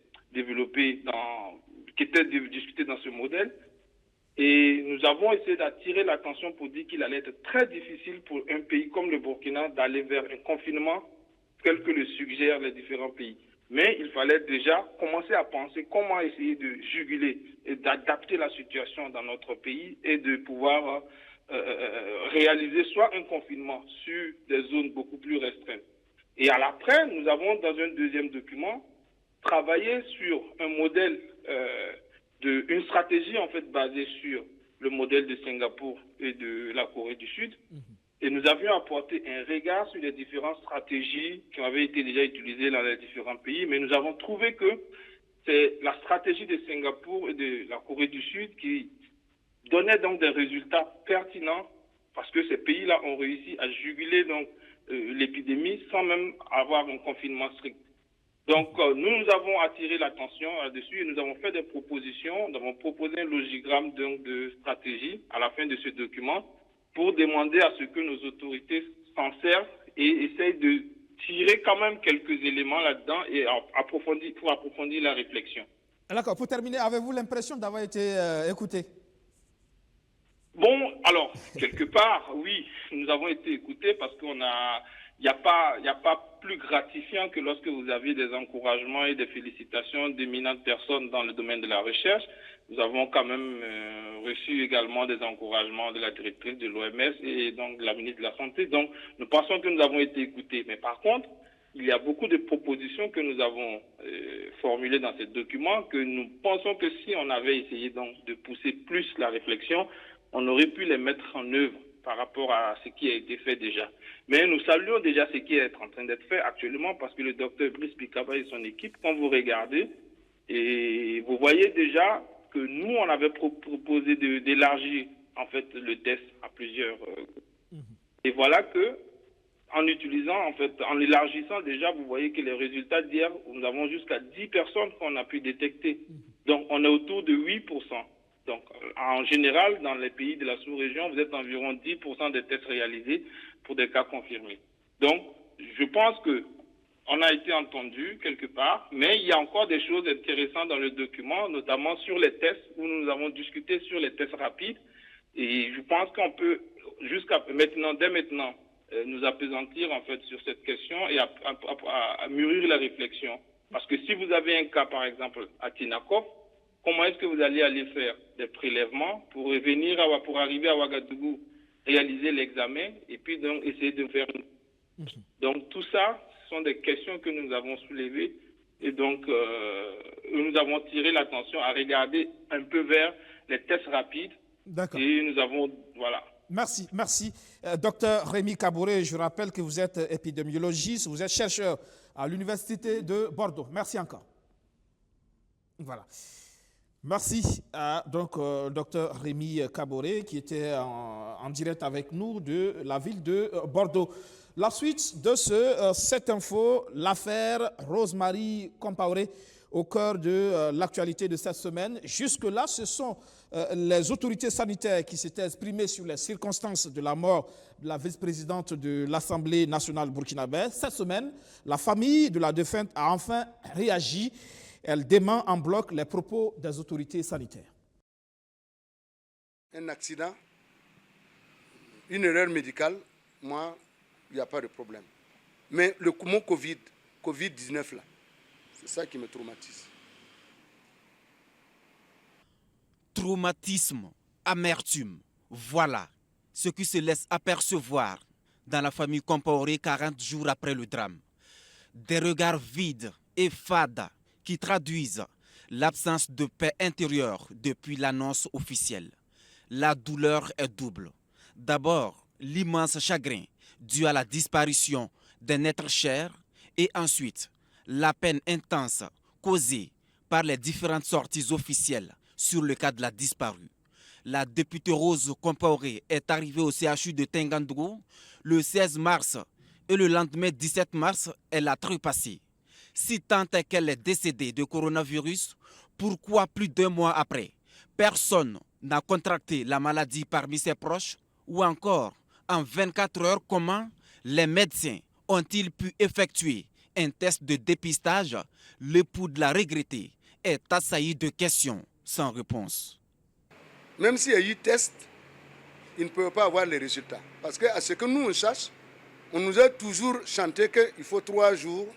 discutées dans ce modèle, et nous avons essayé d'attirer l'attention pour dire qu'il allait être très difficile pour un pays comme le Burkina d'aller vers un confinement tel que le suggèrent les différents pays. Mais il fallait déjà commencer à penser comment essayer de juguler et d'adapter la situation dans notre pays et de pouvoir réaliser soit un confinement sur des zones beaucoup plus restreintes. Et à l'après, nous avons, dans un deuxième document, travaillé sur un modèle, une stratégie en fait basée sur le modèle de Singapour et de la Corée du Sud. Et nous avions apporté un regard sur les différentes stratégies qui avaient été déjà utilisées dans les différents pays, mais nous avons trouvé que c'est la stratégie de Singapour et de la Corée du Sud qui donnait donc des résultats pertinents, parce que ces pays-là ont réussi à juguler donc l'épidémie sans même avoir un confinement strict. Donc nous avons attiré l'attention là-dessus et nous avons fait des propositions. Nous avons proposé un logigramme donc de stratégie à la fin de ce document pour demander à ce que nos autorités s'en servent et essayent de tirer quand même quelques éléments là-dedans et pour approfondir la réflexion. D'accord, pour terminer, avez-vous l'impression d'avoir été écouté? Bon, alors, quelque part, oui, nous avons été écoutés parce il n'y a pas plus gratifiant que lorsque vous avez des encouragements et des félicitations d'éminentes personnes dans le domaine de la recherche. Nous avons quand même reçu également des encouragements de la directrice de l'OMS et donc de la ministre de la Santé. Donc, nous pensons que nous avons été écoutés. Mais par contre, il y a beaucoup de propositions que nous avons formulées dans ces documents que nous pensons que si on avait essayé donc de pousser plus la réflexion, on aurait pu les mettre en œuvre par rapport à ce qui a été fait déjà. Mais nous saluons déjà ce qui est en train d'être fait actuellement parce que le docteur Brice Bikaba et son équipe, quand vous regardez, et vous voyez déjà que nous, on avait proposé d'élargir en fait le test à plusieurs. Et voilà que en utilisant, en fait, en élargissant déjà, vous voyez que les résultats d'hier, nous avons jusqu'à 10 personnes qu'on a pu détecter. Donc, on est autour de 8%. Donc, en général, dans les pays de la sous-région, vous êtes environ 10% des tests réalisés pour des cas confirmés. Donc, je pense que on a été entendu quelque part, mais il y a encore des choses intéressantes dans le document, notamment sur les tests, où nous avons discuté sur les tests rapides. Et je pense qu'on peut, jusqu'à maintenant, dès maintenant, nous appesantir en fait sur cette question et à mûrir la réflexion. Parce que si vous avez un cas, par exemple, à Tinakov, comment est-ce que vous allez aller faire des prélèvements pour revenir pour arriver à Ouagadougou, réaliser l'examen et puis donc essayer de faire Donc tout ça, ce sont des questions que nous avons soulevées et donc nous avons tiré l'attention à regarder un peu vers les tests rapides. D'accord. Et nous avons, voilà. Merci, merci. Docteur Rémi Kaboré, je rappelle que vous êtes épidémiologiste, vous êtes chercheur à l'Université de Bordeaux. Merci encore. Voilà. Merci à docteur Rémi Kaboré qui était en direct avec nous de la ville de Bordeaux. La suite de cette info, l'affaire Rosemary Compaoré au cœur de l'actualité de cette semaine. Jusque-là, ce sont les autorités sanitaires qui s'étaient exprimées sur les circonstances de la mort de la vice-présidente de l'Assemblée nationale burkinabé. Cette semaine, la famille de la défunte a enfin réagi. Elle dément en bloc les propos des autorités sanitaires. Un accident, une erreur médicale, moi, il n'y a pas de problème. Mais le mot Covid-19 là, c'est ça qui me traumatise. Traumatisme, amertume, voilà ce qui se laisse apercevoir dans la famille Compaoré 40 jours après le drame. Des regards vides et fades qui traduisent l'absence de paix intérieure depuis l'annonce officielle. La douleur est double. D'abord, l'immense chagrin dû à la disparition d'un être cher et ensuite, la peine intense causée par les différentes sorties officielles sur le cas de la disparue. La députée Rose Compaoré est arrivée au CHU de Tengandougou le 16 mars et le lendemain 17 mars, elle a trépassé. Si tant est qu'elle est décédée de coronavirus, pourquoi plus d'1 mois après, personne n'a contracté la maladie parmi ses proches? Ou encore, en 24 heures, comment les médecins ont-ils pu effectuer un test de dépistage? L'époux de la regrettée est assailli de questions sans réponse. Même s'il y a eu test, il ne peut pas avoir les résultats. Parce qu'à ce que nous on cherche, on nous a toujours chanté qu'il faut 3 jours.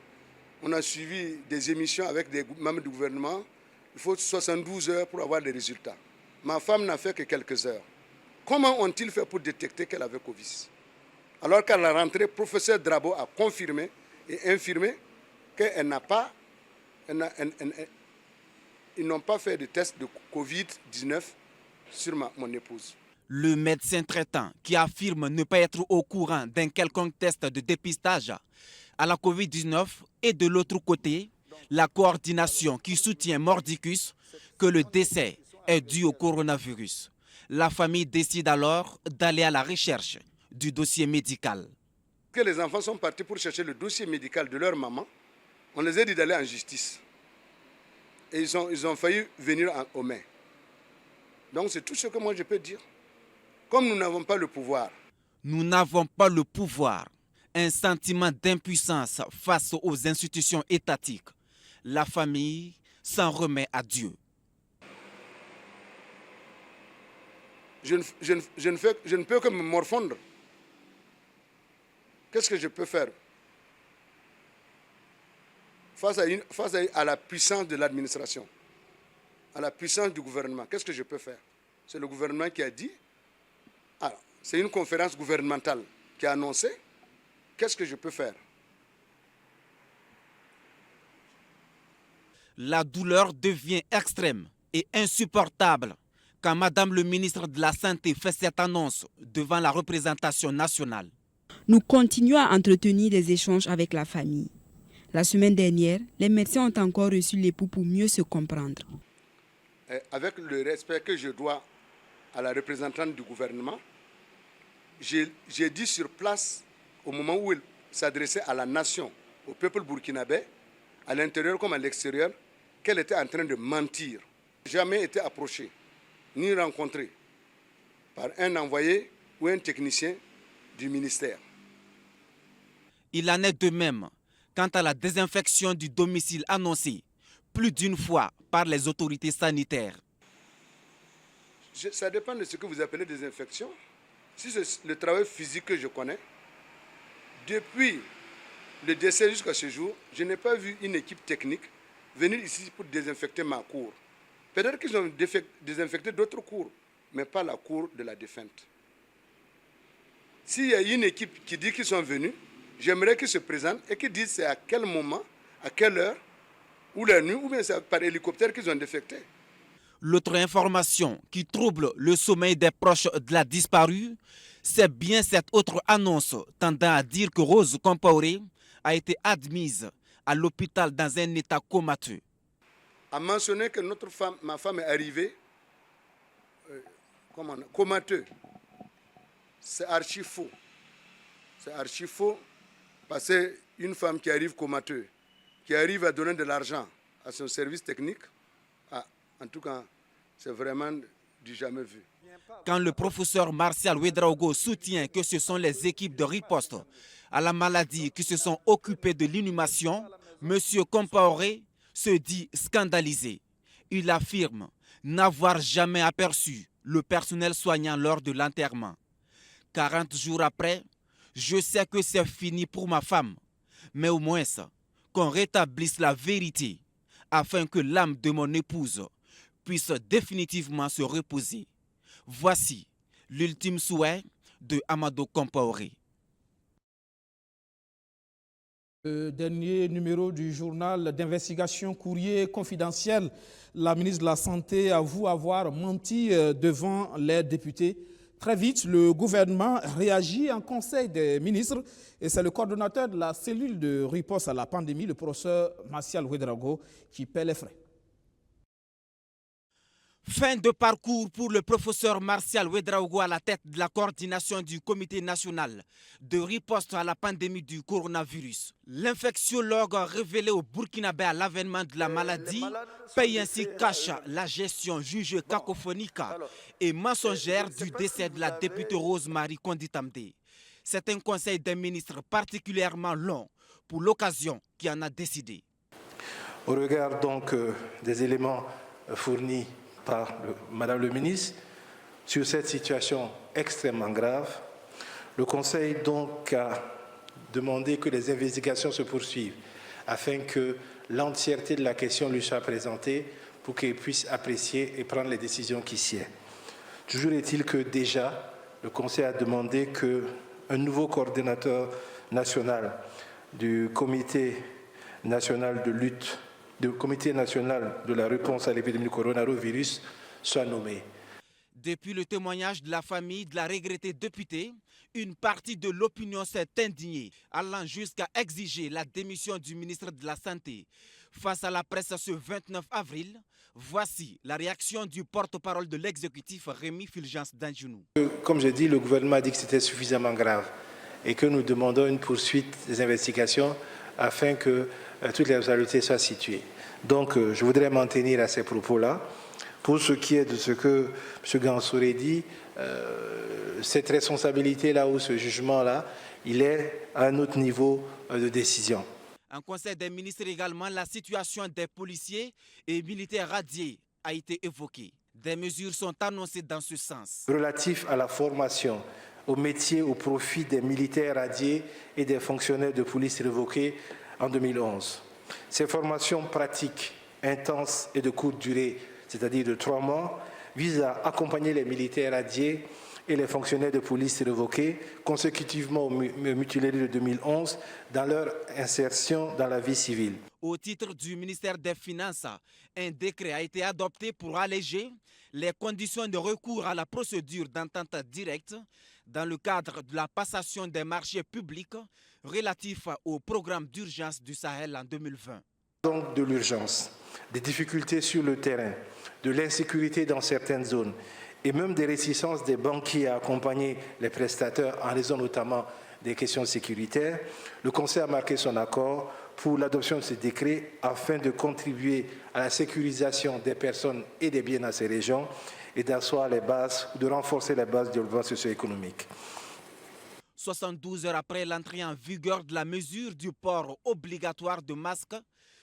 On a suivi des émissions avec des membres du gouvernement. Il faut 72 heures pour avoir les résultats. Ma femme n'a fait que quelques heures. Comment ont-ils fait pour détecter qu'elle avait Covid? Alors qu'à la rentrée, professeur Drabo a confirmé et infirmé qu'elle n'a pas, ils n'ont pas fait de test de Covid-19 sur mon épouse. Le médecin traitant qui affirme ne pas être au courant d'un quelconque test de dépistage à la Covid-19 et de l'autre côté, la coordination qui soutient Mordicus que le décès est dû au coronavirus. La famille décide alors d'aller à la recherche du dossier médical. Que les enfants sont partis pour chercher le dossier médical de leur maman, on les a dit d'aller en justice. Et ils ont failli venir aux mains. Donc c'est tout ce que moi je peux dire. Comme nous n'avons pas le pouvoir. Nous n'avons pas le pouvoir. Un sentiment d'impuissance face aux institutions étatiques. La famille s'en remet à Dieu. Je ne peux que me morfondre. Qu'est-ce que je peux faire face à la puissance de l'administration, à la puissance du gouvernement? Qu'est-ce que je peux faire? C'est le gouvernement qui a dit. Alors, c'est une conférence gouvernementale qui a annoncé. Qu'est-ce que je peux faire? La douleur devient extrême et insupportable quand Madame le ministre de la Santé fait cette annonce devant la représentation nationale. Nous continuons à entretenir des échanges avec la famille. La semaine dernière, les médecins ont encore reçu l'époux pour mieux se comprendre. Avec le respect que je dois à la représentante du gouvernement, j'ai dit sur place, au moment où il s'adressait à la nation, au peuple burkinabé, à l'intérieur comme à l'extérieur, qu'elle était en train de mentir. Jamais été approchée, ni rencontrée par un envoyé ou un technicien du ministère. Il en est de même quant à la désinfection du domicile annoncée plus d'une fois par les autorités sanitaires. Ça dépend de ce que vous appelez désinfection. Si c'est le travail physique que je connais, depuis le décès jusqu'à ce jour, je n'ai pas vu une équipe technique venir ici pour désinfecter ma cour. Peut-être qu'ils ont désinfecté d'autres cours, mais pas la cour de la défunte. S'il y a une équipe qui dit qu'ils sont venus, j'aimerais qu'ils se présentent et qu'ils disent c'est à quel moment, à quelle heure, ou la nuit, ou bien c'est par hélicoptère qu'ils ont défecté. L'autre information qui trouble le sommeil des proches de la disparue, c'est bien cette autre annonce tendant à dire que Rose Compaoré a été admise à l'hôpital dans un état comateux. A mentionné que ma femme est arrivée comateux. C'est archi faux. C'est archi faux parce qu'une femme qui arrive comateux, qui arrive à donner de l'argent à son service technique, en tout cas, c'est vraiment du jamais vu. Quand le professeur Martial Ouedraogo soutient que ce sont les équipes de riposte à la maladie qui se sont occupées de l'inhumation, M. Compaoré se dit scandalisé. Il affirme n'avoir jamais aperçu le personnel soignant lors de l'enterrement. 40 jours après, je sais que c'est fini pour ma femme, mais au moins qu'on rétablisse la vérité afin que l'âme de mon épouse puisse définitivement se reposer. Voici l'ultime souhait de Amadou Compaoré. Le dernier numéro du journal d'investigation Courrier confidentiel, la ministre de la Santé avoue avoir menti devant les députés. Très vite, le gouvernement réagit en Conseil des ministres et c'est le coordonnateur de la cellule de riposte à la pandémie, le professeur Martial Ouedraogo, qui paie les frais. Fin de parcours pour le professeur Martial Ouedraogo à la tête de la coordination du Comité national de riposte à la pandémie du coronavirus. L'infectiologue révélé au Burkinabé à l'avènement de la maladie paye ainsi cash la gestion jugée cacophonique et mensongère du décès de la députée Rose-Marie Konditamde. C'est un conseil des ministres particulièrement long pour l'occasion qui en a décidé. Au regard donc des éléments fournis par Madame le ministre sur cette situation extrêmement grave, le Conseil donc a demandé que les investigations se poursuivent afin que l'entièreté de la question lui soit présentée pour qu'il puisse apprécier et prendre les décisions qui sied. Toujours est-il que déjà, le Conseil a demandé qu'un nouveau coordinateur national du Comité national de lutte du Comité national de la réponse à l'épidémie du coronavirus soit nommé. Depuis le témoignage de la famille de la regrettée députée, une partie de l'opinion s'est indignée, allant jusqu'à exiger la démission du ministre de la Santé. Face à la presse ce 29 avril, voici la réaction du porte-parole de l'exécutif, Rémi Fulgence Danjounou. Comme je dis, le gouvernement a dit que c'était suffisamment grave et que nous demandons une poursuite des investigations afin que toutes les responsabilités soient situées. Donc, je voudrais m'en tenir à ces propos-là. Pour ce qui est de ce que M. Gansouré dit, cette responsabilité-là ou ce jugement-là, il est à un autre niveau de décision. En Conseil des ministres également, la situation des policiers et militaires radiés a été évoquée. Des mesures sont annoncées dans ce sens. Relatif à la formation au métier au profit des militaires radiés et des fonctionnaires de police révoqués en 2011. Ces formations pratiques, intenses et de courte durée, c'est-à-dire de 3 mois, visent à accompagner les militaires radiés et les fonctionnaires de police révoqués consécutivement aux mutineries de 2011 dans leur insertion dans la vie civile. Au titre du ministère des Finances, un décret a été adopté pour alléger les conditions de recours à la procédure d'entente directe dans le cadre de la passation des marchés publics relatifs au programme d'urgence du Sahel en 2020. Donc de l'urgence, des difficultés sur le terrain, de l'insécurité dans certaines zones et même des réticences des banquiers à accompagner les prestataires en raison notamment des questions sécuritaires, le Conseil a marqué son accord pour l'adoption de ce décret afin de contribuer à la sécurisation des personnes et des biens dans ces régions et d'asseoir les bases, de renforcer les bases du développement socio-économique. 72 heures après l'entrée en vigueur de la mesure du port obligatoire de masques,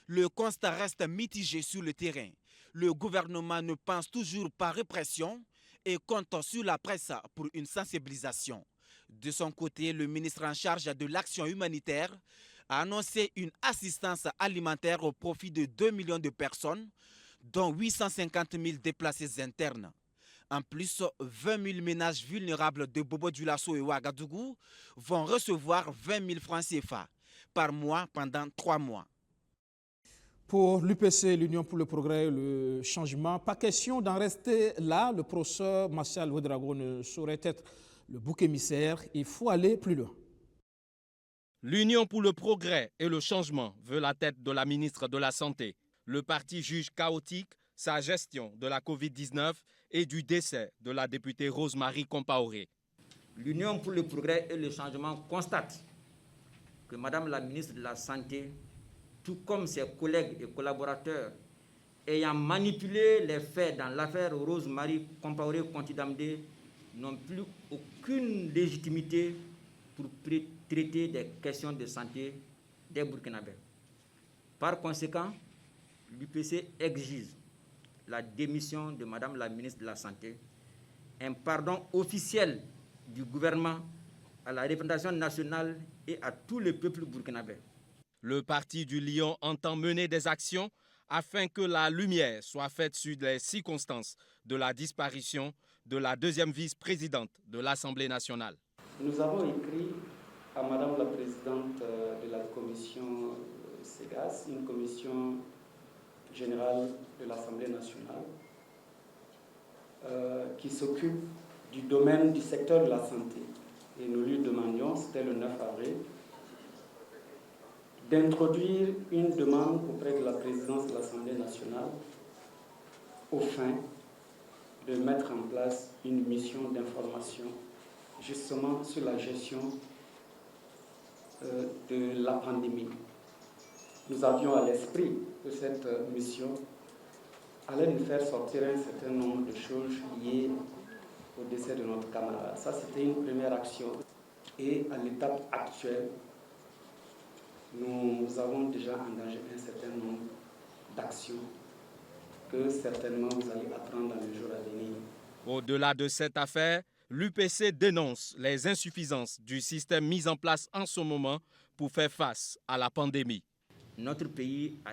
le constat reste mitigé sur le terrain. Le gouvernement ne pense toujours pas répression et compte sur la presse pour une sensibilisation. De son côté, le ministre en charge de l'action humanitaire a annoncé une assistance alimentaire au profit de 2 millions de personnes, dont 850 000 déplacés internes. En plus, 20 000 ménages vulnérables de Bobo-Dioulasso et Ouagadougou vont recevoir 20 000 francs CFA par mois pendant 3 mois. Pour l'UPC, l'Union pour le progrès et le changement, pas question d'en rester là. Le professeur Martial Ouedraogo ne saurait être le bouc émissaire. Il faut aller plus loin. L'Union pour le progrès et le changement veut la tête de la ministre de la Santé. Le parti juge chaotique sa gestion de la Covid-19 et du décès de la députée Rose-Marie Compaoré. L'Union pour le progrès et le changement constate que Madame la ministre de la Santé, tout comme ses collègues et collaborateurs, ayant manipulé les faits dans l'affaire Rose-Marie Compaoré Kontidamde, n'ont plus aucune légitimité pour traiter des questions de santé des Burkinabés. Par conséquent, l'UPC exige la démission de Madame la ministre de la Santé, un pardon officiel du gouvernement à la représentation nationale et à tout le peuple burkinabé. Le parti du Lion entend mener des actions afin que la lumière soit faite sur les circonstances de la disparition de la deuxième vice-présidente de l'Assemblée nationale. Nous avons écrit à Madame la présidente de la commission SEGAS, une commission générale de l'Assemblée nationale, qui s'occupe du domaine du secteur de la santé. Et nous lui demandions, c'était le 9 avril, d'introduire une demande auprès de la présidence de l'Assemblée nationale au fin de mettre en place une mission d'information justement sur la gestion de la pandémie. Nous avions à l'esprit que cette mission allait nous faire sortir un certain nombre de choses liées au décès de notre camarade. Ça, c'était une première action. Et à l'étape actuelle, nous avons déjà engagé un certain nombre d'actions que certainement vous allez apprendre dans les jours à venir. Au-delà de cette affaire, l'UPC dénonce les insuffisances du système mis en place en ce moment pour faire face à la pandémie. Notre pays a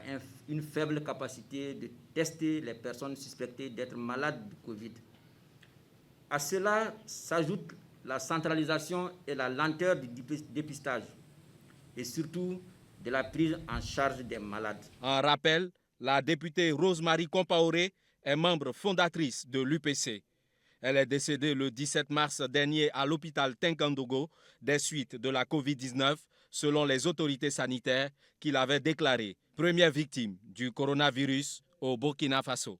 une faible capacité de tester les personnes suspectées d'être malades du Covid. À cela s'ajoute la centralisation et la lenteur du dépistage et surtout de la prise en charge des malades. En rappel, la députée Rose-Marie Compaoré est membre fondatrice de l'UPC. Elle est décédée le 17 mars dernier à l'hôpital Tinkandogo des suites de la Covid-19, selon les autorités sanitaires qui l'avaient déclarée première victime du coronavirus au Burkina Faso.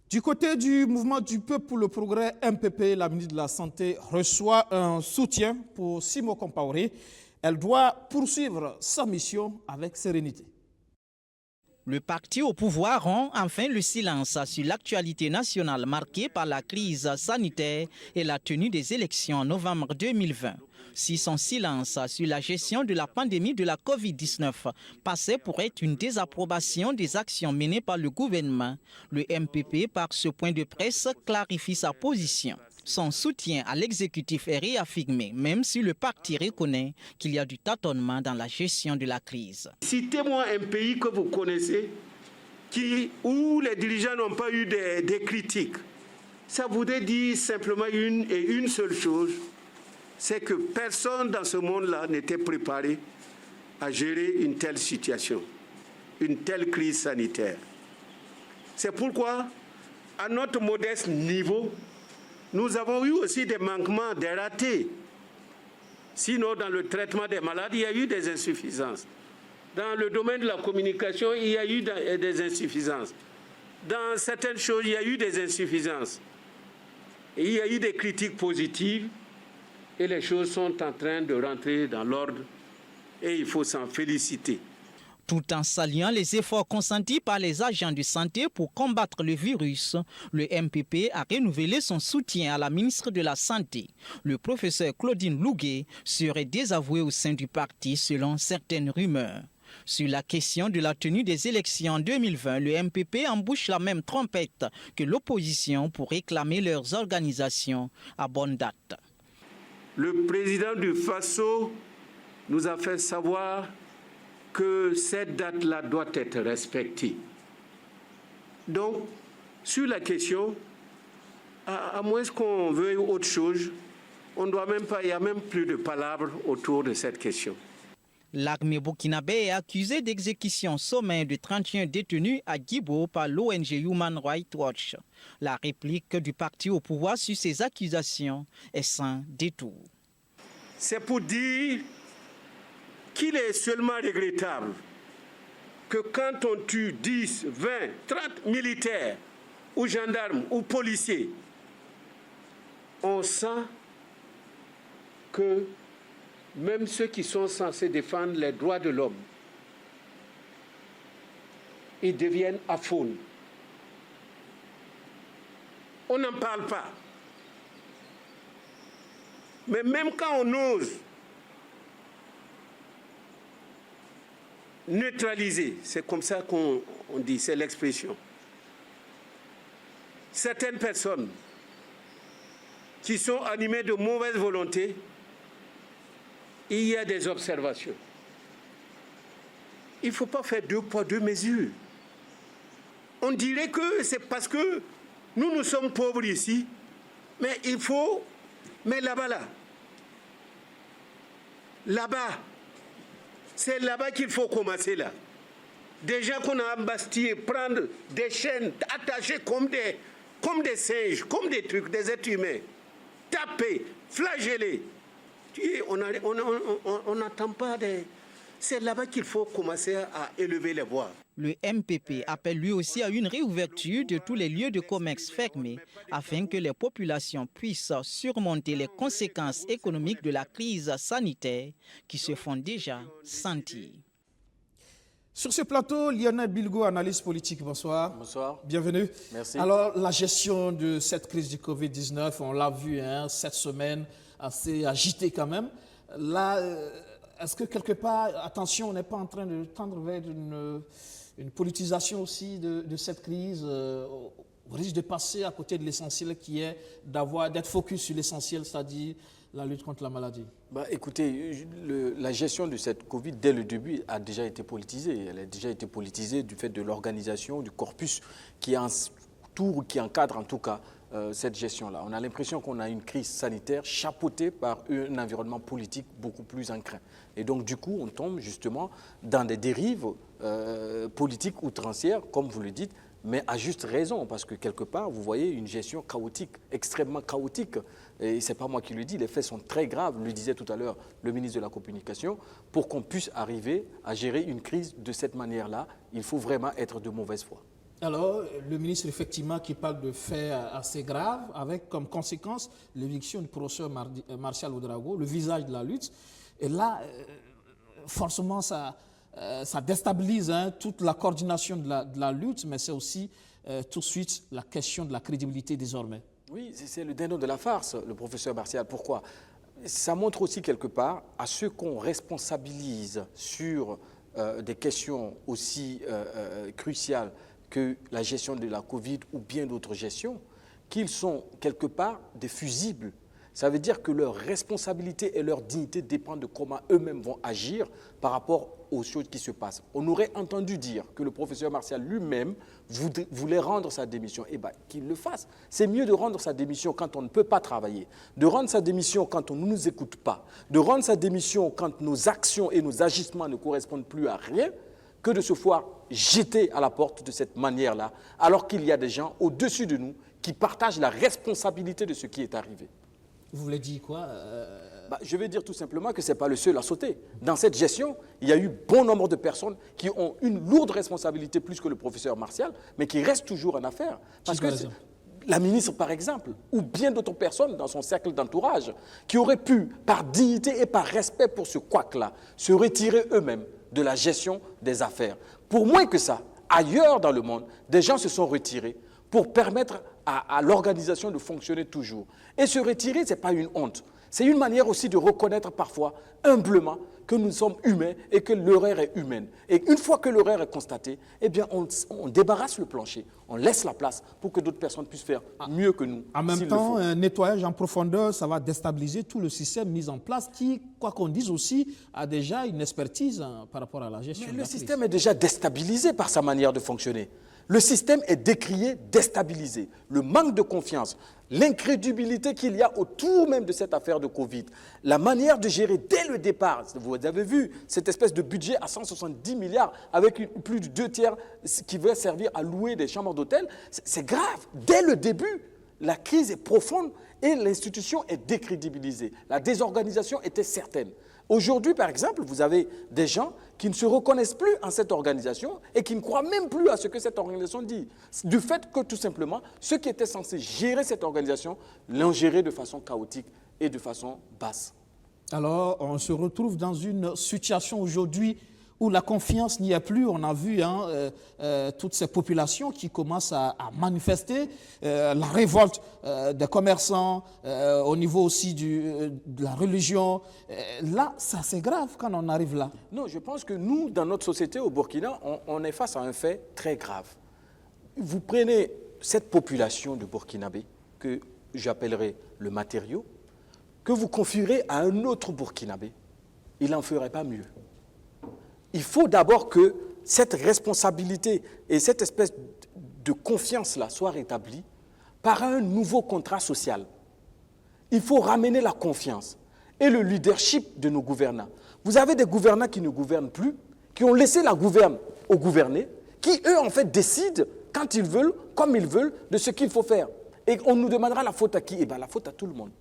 Du côté du mouvement du peuple pour le progrès MPP, la ministre de la Santé reçoit un soutien pour Simo Compaoré. Elle doit poursuivre sa mission avec sérénité. Le parti au pouvoir rompt enfin le silence sur l'actualité nationale marquée par la crise sanitaire et la tenue des élections en novembre 2020. Si son silence sur la gestion de la pandémie de la Covid-19 passait pour être une désapprobation des actions menées par le gouvernement, le MPP, par ce point de presse, clarifie sa position. Son soutien à l'exécutif est réaffirmé, même si le parti reconnaît qu'il y a du tâtonnement dans la gestion de la crise. Citez-moi un pays que vous connaissez où les dirigeants n'ont pas eu des critiques. Ça voudrait dire simplement une seule chose, c'est que personne dans ce monde-là n'était préparé à gérer une telle situation, une telle crise sanitaire. C'est pourquoi, à notre modeste niveau, nous avons eu aussi des manquements, des ratés. Sinon, dans le traitement des malades, il y a eu des insuffisances. Dans le domaine de la communication, il y a eu des insuffisances. Dans certaines choses, il y a eu des insuffisances. Et il y a eu des critiques positives. Et les choses sont en train de rentrer dans l'ordre. Et il faut s'en féliciter. Tout en saluant les efforts consentis par les agents de santé pour combattre le virus, le MPP a renouvelé son soutien à la ministre de la Santé. Le professeur Claudine Louguet serait désavoué au sein du parti selon certaines rumeurs. Sur la question de la tenue des élections en 2020, le MPP embouche la même trompette que l'opposition pour réclamer leurs organisations à bonne date. Le président du FASO nous a fait savoir que cette date-là doit être respectée. Donc, sur la question, à moins qu'on veuille autre chose, on doit même pas, il n'y a même plus de palabres autour de cette question. L'armée burkinabé est accusée d'exécution sommaire de 31 détenus à Djibo par l'ONG Human Rights Watch. La réplique du parti au pouvoir sur ces accusations est sans détour. C'est pour dire qu'il est seulement regrettable que quand on tue 10, 20, 30 militaires ou gendarmes ou policiers, on sent que même ceux qui sont censés défendre les droits de l'homme, ils deviennent aphones. On n'en parle pas. Mais même quand on ose neutraliser, c'est comme ça qu'on dit, c'est l'expression. Certaines personnes qui sont animées de mauvaise volonté, il y a des observations. Il ne faut pas faire deux poids, deux mesures. On dirait que c'est parce que nous sommes pauvres ici, mais il faut... Mais là-bas, c'est là-bas qu'il faut commencer là. Des gens qu'on a embastillés, prendre des chaînes, attachées comme des singes, comme des trucs, des êtres humains, taper, flageller. On n'attend pas des... C'est là-bas qu'il faut commencer à élever les voix. Le MPP appelle lui aussi à une réouverture de tous les lieux de commerce fermés afin que les populations puissent surmonter les conséquences économiques de la crise sanitaire qui se font déjà sentir. Sur ce plateau, Lionel Bilgo, analyste politique, bonsoir. Bonsoir. Bienvenue. Merci. Alors, la gestion de cette crise du Covid-19, on l'a vu cette semaine, assez agitée quand même. Là, est-ce que quelque part, attention, on n'est pas en train de tendre vers une politisation aussi de cette crise, au risque de passer à côté de l'essentiel qui est d'être focus sur l'essentiel, c'est-à-dire la lutte contre la maladie? Écoutez, la gestion de cette Covid, dès le début, a déjà été politisée. Elle a déjà été politisée du fait de l'organisation, du corpus qui entoure, qui encadre en tout cas cette gestion-là. On a l'impression qu'on a une crise sanitaire chapeautée par un environnement politique beaucoup plus ancré. Et donc, du coup, on tombe justement dans des dérives politiques outrancières, comme vous le dites, mais à juste raison, parce que quelque part, vous voyez une gestion chaotique, extrêmement chaotique. Et ce n'est pas moi qui le dis, les faits sont très graves, le disait tout à l'heure le ministre de la Communication. Pour qu'on puisse arriver à gérer une crise de cette manière-là, il faut vraiment être de mauvaise foi. Alors, le ministre, effectivement, qui parle de faits assez graves, avec comme conséquence l'éviction du professeur Martial Ouedraogo, le visage de la lutte. Et là, forcément, ça ça déstabilise toute la coordination de la lutte, mais c'est aussi tout de suite la question de la crédibilité désormais. Oui, c'est le dindon de la farce, le professeur Martial. Pourquoi? Ça montre aussi quelque part à ceux qu'on responsabilise sur des questions aussi cruciales que la gestion de la Covid ou bien d'autres gestions, qu'ils sont quelque part des fusibles. Ça veut dire que leur responsabilité et leur dignité dépendent de comment eux-mêmes vont agir par rapport aux choses qui se passent. On aurait entendu dire que le professeur Martial lui-même voulait rendre sa démission. Eh bien, qu'il le fasse. C'est mieux de rendre sa démission quand on ne peut pas travailler, de rendre sa démission quand on ne nous écoute pas, de rendre sa démission quand nos actions et nos agissements ne correspondent plus à rien, que de se voir jeter à la porte de cette manière-là, alors qu'il y a des gens au-dessus de nous qui partagent la responsabilité de ce qui est arrivé. Vous voulez dire quoi Je vais dire tout simplement que ce n'est pas le seul à sauter. Dans cette gestion, il y a eu bon nombre de personnes qui ont une lourde responsabilité plus que le professeur Martial, mais qui restent toujours en affaire. Parce que la ministre, par exemple, ou bien d'autres personnes dans son cercle d'entourage, qui auraient pu, par dignité et par respect pour ce couac-là, se retirer eux-mêmes de la gestion des affaires. Pour moins que ça, ailleurs dans le monde, des gens se sont retirés pour permettre à l'organisation de fonctionner toujours. Et se retirer, ce n'est pas une honte. C'est une manière aussi de reconnaître parfois, humblement, que nous sommes humains et que l'erreur est humaine. Et une fois que l'erreur est constatée, eh bien, on débarrasse le plancher, on laisse la place pour que d'autres personnes puissent faire mieux que nous. En même temps, un nettoyage en profondeur, ça va déstabiliser tout le système mis en place qui, quoi qu'on dise aussi, a déjà une expertise par rapport à la gestion. Mais le système est déjà déstabilisé par sa manière de fonctionner. Le système est décrié, déstabilisé. Le manque de confiance, l'incrédulité qu'il y a autour même de cette affaire de Covid, la manière de gérer dès le départ, vous avez vu cette espèce de budget à 170 milliards avec plus de 2/3 qui veut servir à louer des chambres d'hôtel, c'est grave. Dès le début, la crise est profonde et l'institution est décrédibilisée. La désorganisation était certaine. Aujourd'hui, par exemple, vous avez des gens qui ne se reconnaissent plus en cette organisation et qui ne croient même plus à ce que cette organisation dit. Du fait que, tout simplement, ceux qui étaient censés gérer cette organisation l'ont gérée de façon chaotique et de façon basse. Alors, on se retrouve dans une situation aujourd'hui où la confiance n'y est plus. On a vu toutes ces populations qui commencent à manifester, la révolte des commerçants, au niveau aussi de la religion. Là, ça c'est grave quand on arrive là. Non, je pense que nous, dans notre société au Burkina, on est face à un fait très grave. Vous prenez cette population de Burkinabé, que j'appellerai le matériau, que vous confierez à un autre Burkinabé, il n'en ferait pas mieux. Il faut d'abord que cette responsabilité et cette espèce de confiance-là soient rétablies par un nouveau contrat social. Il faut ramener la confiance et le leadership de nos gouvernants. Vous avez des gouvernants qui ne gouvernent plus, qui ont laissé la gouverne aux gouvernés, qui eux en fait décident quand ils veulent, comme ils veulent, de ce qu'il faut faire. Et on nous demandera la faute à qui? Eh bien la faute à tout le monde.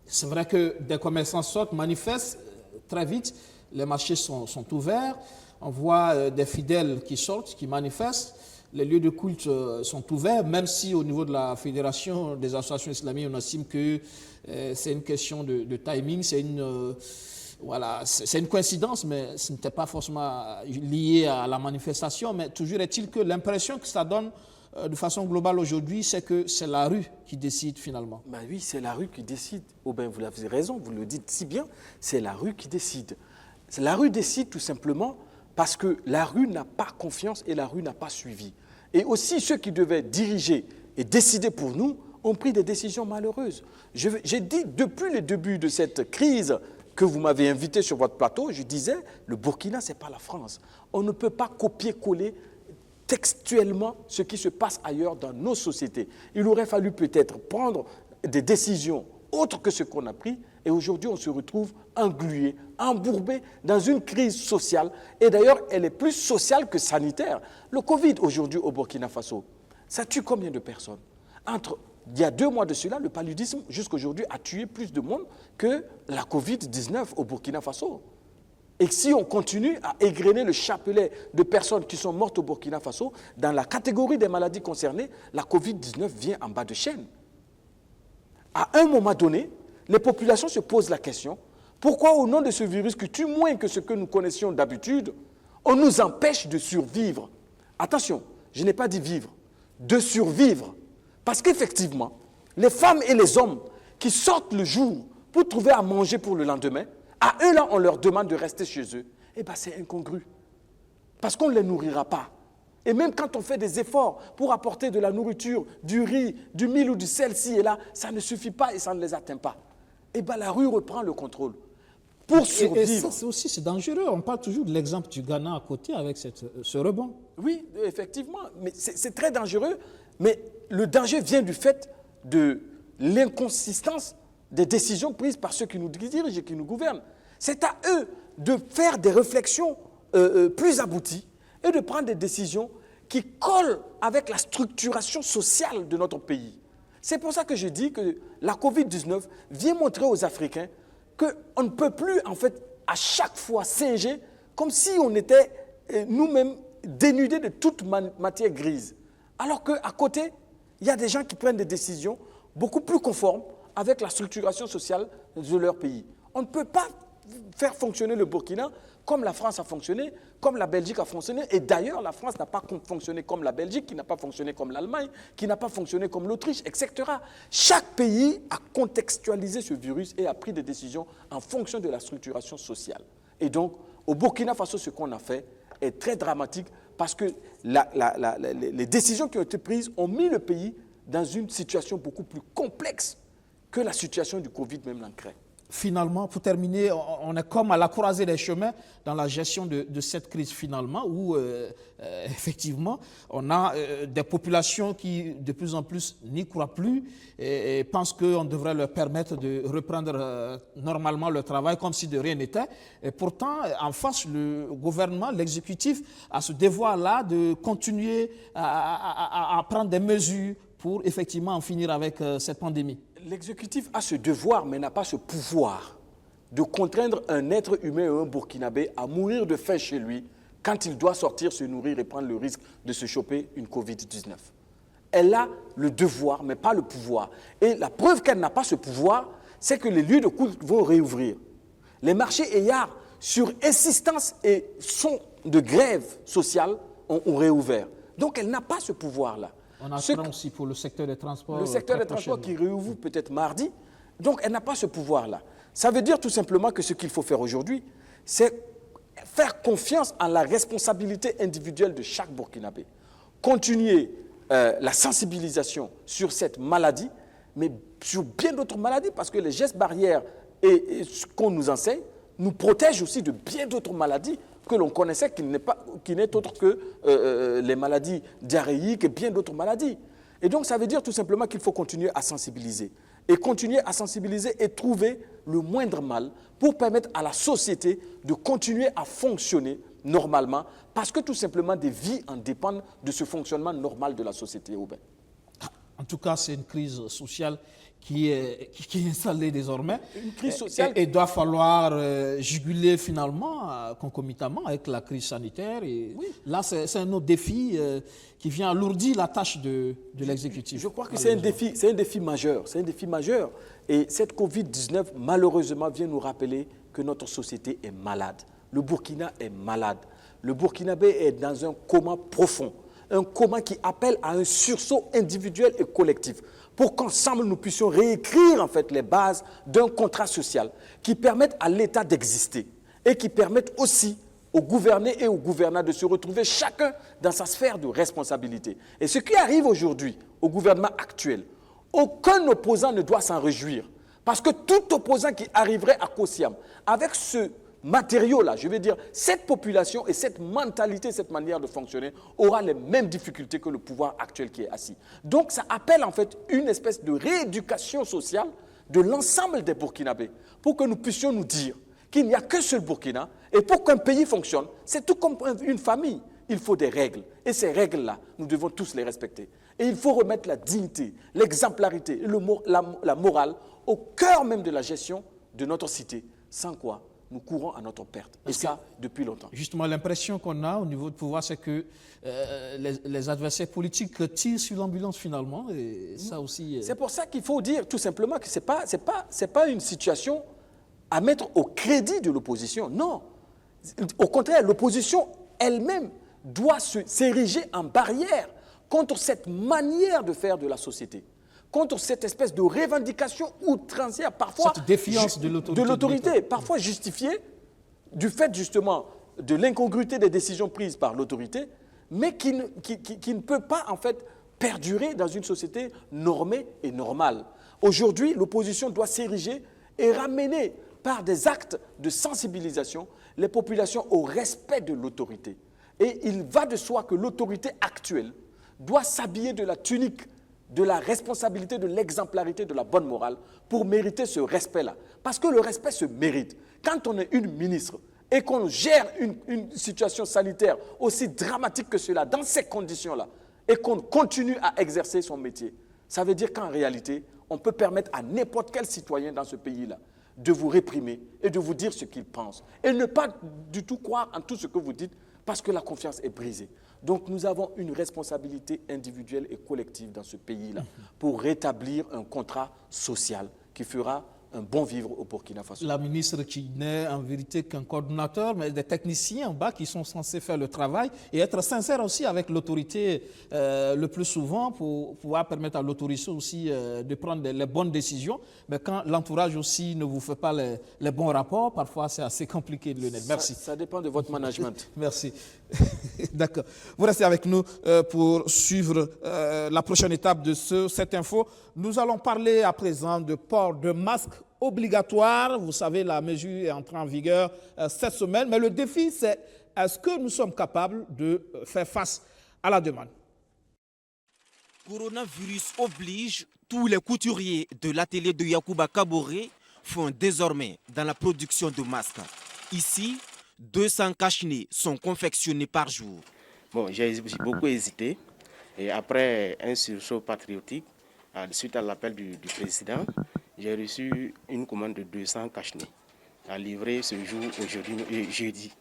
C'est vrai que des commerçants sortent, manifestent très vite, les marchés sont ouverts. On voit des fidèles qui sortent, qui manifestent. Les lieux de culte sont ouverts, même si au niveau de la Fédération des associations islamiques, on estime que c'est une question de timing, c'est une coïncidence, mais ce n'était pas forcément lié à la manifestation. Mais toujours est-il que l'impression que ça donne de façon globale aujourd'hui, c'est que c'est la rue qui décide finalement. Ben oui, c'est la rue qui décide. Oh ben, vous avez raison, vous le dites si bien, c'est la rue qui décide. La rue décide tout simplement parce que la rue n'a pas confiance et la rue n'a pas suivi. Et aussi, ceux qui devaient diriger et décider pour nous ont pris des décisions malheureuses. J'ai dit, depuis le début de cette crise que vous m'avez invité sur votre plateau, je disais, le Burkina, ce n'est pas la France. On ne peut pas copier-coller textuellement ce qui se passe ailleurs dans nos sociétés. Il aurait fallu peut-être prendre des décisions autres que ce qu'on a pris. Et aujourd'hui, on se retrouve englué, embourbé dans une crise sociale. Et d'ailleurs, elle est plus sociale que sanitaire. Le Covid, aujourd'hui, au Burkina Faso, ça tue combien de personnes? Il y a 2 mois de cela, le paludisme, jusqu'aujourd'hui, a tué plus de monde que la Covid-19 au Burkina Faso. Et si on continue à égrener le chapelet de personnes qui sont mortes au Burkina Faso, dans la catégorie des maladies concernées, la Covid-19 vient en bas de chaîne. À un moment donné, les populations se posent la question, pourquoi au nom de ce virus qui tue moins que ce que nous connaissions d'habitude, On nous empêche de survivre. Attention, je n'ai pas dit vivre, de survivre. Parce qu'effectivement, les femmes et les hommes qui sortent le jour pour trouver à manger pour le lendemain, à eux là, on leur demande de rester chez eux. Eh bien, c'est incongru. Parce qu'on ne les nourrira pas. Et même quand on fait des efforts pour apporter de la nourriture, du riz, du mil ou du sel ci et là, ça ne suffit pas et ça ne les atteint pas. Eh bien, la rue reprend le contrôle. Pour survivre. Et ça aussi, c'est dangereux. On parle toujours de l'exemple du Ghana à côté avec ce rebond. Oui, effectivement. Mais c'est très dangereux. Mais le danger vient du fait de l'inconsistance des décisions prises par ceux qui nous dirigent et qui nous gouvernent. C'est à eux de faire des réflexions plus abouties et de prendre des décisions qui collent avec la structuration sociale de notre pays. C'est pour ça que je dis que la Covid-19 vient montrer aux Africains qu'on ne peut plus, en fait, à chaque fois singer comme si on était nous-mêmes dénudés de toute matière grise. Alors qu'à côté, il y a des gens qui prennent des décisions beaucoup plus conformes avec la structuration sociale de leur pays. On ne peut pas faire fonctionner le Burkina comme la France a fonctionné, comme la Belgique a fonctionné. Et d'ailleurs, la France n'a pas fonctionné comme la Belgique, qui n'a pas fonctionné comme l'Allemagne, qui n'a pas fonctionné comme l'Autriche, etc. Chaque pays a contextualisé ce virus et a pris des décisions en fonction de la structuration sociale. Et donc, au Burkina Faso, ce qu'on a fait est très dramatique parce que les décisions qui ont été prises ont mis le pays dans une situation beaucoup plus complexe que la situation du Covid même l'en crée. Finalement, pour terminer, on est comme à la croisée des chemins dans la gestion de cette crise finalement, où effectivement, on a des populations qui de plus en plus n'y croient plus et pensent qu'on devrait leur permettre de reprendre normalement le travail comme si de rien n'était. Et pourtant, en face, le gouvernement, l'exécutif a ce devoir-là de continuer à prendre des mesures pour effectivement en finir avec cette pandémie. L'exécutif a ce devoir, mais n'a pas ce pouvoir de contraindre un être humain et un Burkinabé à mourir de faim chez lui quand il doit sortir se nourrir et prendre le risque de se choper une Covid-19. Elle a le devoir, mais pas le pouvoir. Et la preuve qu'elle n'a pas ce pouvoir, c'est que les lieux de culte vont réouvrir. Les marchés ayards, sur insistance et son de grève sociale, ont réouvert. Donc elle n'a pas ce pouvoir-là. On apprend aussi pour le secteur des transports. Le secteur des transports qui réouvre peut-être mardi. Donc, elle n'a pas ce pouvoir-là. Ça veut dire tout simplement que ce qu'il faut faire aujourd'hui, c'est faire confiance en la responsabilité individuelle de chaque Burkinabé. Continuer la sensibilisation sur cette maladie, mais sur bien d'autres maladies, parce que les gestes barrières et ce qu'on nous enseigne nous protègent aussi de bien d'autres maladies que l'on connaissait, qui n'est autre que les maladies diarrhéiques et bien d'autres maladies. Et donc, ça veut dire tout simplement qu'il faut continuer à sensibiliser. Et continuer à sensibiliser et trouver le moindre mal pour permettre à la société de continuer à fonctionner normalement, parce que tout simplement des vies en dépendent de ce fonctionnement normal de la société. En tout cas, c'est une crise sociale qui est installée désormais. Une crise sociale. Et doit falloir juguler finalement, concomitamment avec la crise sanitaire. Et oui. Là, c'est un autre défi qui vient alourdir la tâche de l'exécutif. Je crois que c'est un défi majeur. C'est un défi majeur. Et cette Covid-19, malheureusement, vient nous rappeler que notre société est malade. Le Burkina est malade. Le Burkinabé est dans un coma profond. Un coma qui appelle à un sursaut individuel et collectif pour qu'ensemble nous puissions réécrire en fait les bases d'un contrat social qui permette à l'État d'exister et qui permette aussi aux gouvernés et aux gouvernants de se retrouver chacun dans sa sphère de responsabilité. Et ce qui arrive aujourd'hui au gouvernement actuel, aucun opposant ne doit s'en réjouir, parce que tout opposant qui arriverait à Kosiam avec ce matériau-là, je veux dire, cette population et cette mentalité, cette manière de fonctionner aura les mêmes difficultés que le pouvoir actuel qui est assis. Donc ça appelle en fait une espèce de rééducation sociale de l'ensemble des Burkinabés pour que nous puissions nous dire qu'il n'y a qu'un seul Burkina et pour qu'un pays fonctionne, c'est tout comme une famille. Il faut des règles et ces règles-là, nous devons tous les respecter. Et il faut remettre la dignité, l'exemplarité et la morale au cœur même de la gestion de notre cité, sans quoi nous courons à notre perte. Et ça, depuis longtemps. Justement, l'impression qu'on a au niveau du pouvoir, c'est que les adversaires politiques tirent sur l'ambulance finalement. Et ça aussi. C'est pour ça qu'il faut dire tout simplement que ce n'est pas une situation à mettre au crédit de l'opposition. Non. Au contraire, l'opposition elle-même doit s'ériger en barrière contre cette manière de faire de la société, contre cette espèce de revendication outrancière, parfois cette défiance de l'autorité, parfois justifiée du fait justement de l'incongruité des décisions prises par l'autorité, mais qui ne peut pas en fait perdurer dans une société normée et normale. Aujourd'hui, l'opposition doit s'ériger et ramener par des actes de sensibilisation les populations au respect de l'autorité. Et il va de soi que l'autorité actuelle doit s'habiller de la tunique, de la responsabilité, de l'exemplarité, de la bonne morale pour mériter ce respect-là. Parce que le respect se mérite. Quand on est une ministre et qu'on gère une situation sanitaire aussi dramatique que cela, dans ces conditions-là, et qu'on continue à exercer son métier, ça veut dire qu'en réalité, on peut permettre à n'importe quel citoyen dans ce pays-là de vous réprimer et de vous dire ce qu'il pense. Et ne pas du tout croire en tout ce que vous dites parce que la confiance est brisée. Donc nous avons une responsabilité individuelle et collective dans ce pays-là pour rétablir un contrat social qui fera un bon vivre au Burkina Faso. La ministre qui n'est en vérité qu'un coordonnateur, mais des techniciens en bas qui sont censés faire le travail et être sincères aussi avec l'autorité le plus souvent pour pouvoir permettre à l'autorité aussi de prendre les bonnes décisions. Mais quand l'entourage aussi ne vous fait pas les bons rapports, parfois c'est assez compliqué de le mettre. Merci. Ça dépend de votre management. Merci. D'accord. Vous restez avec nous pour suivre la prochaine étape de cette info. Nous allons parler à présent de port de masque obligatoire. Vous savez, la mesure est entrée en vigueur cette semaine. Mais le défi, c'est est-ce que nous sommes capables de faire face à la demande? Coronavirus oblige, tous les couturiers de l'atelier de Yacouba Kaboré font désormais dans la production de masques. Ici, 200 cache-nez sont confectionnés par jour. Bon, j'ai beaucoup hésité. Et après un sursaut patriotique, suite à l'appel du président, j'ai reçu une commande de 200 cache-nez à livrer ce jour, aujourd'hui, jeudi.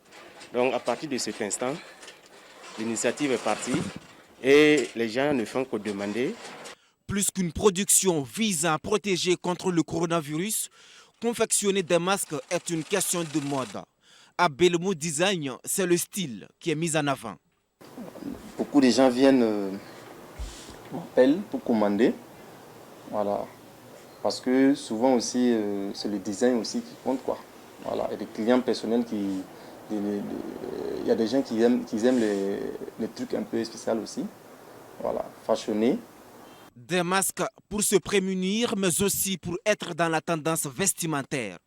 Donc à partir de cet instant, l'initiative est partie et les gens ne font que demander. Plus qu'une production visant à protéger contre le coronavirus, confectionner des masques est une question de mode. À Belmo Design, c'est le style qui est mis en avant. Beaucoup de gens viennent m'appellent pour commander. Voilà. Parce que souvent aussi, c'est le design aussi qui compte, quoi. Voilà. Et des clients personnels il y a des gens qui aiment les trucs un peu spéciaux aussi. Voilà. Fashionné. Des masques pour se prémunir, mais aussi pour être dans la tendance vestimentaire.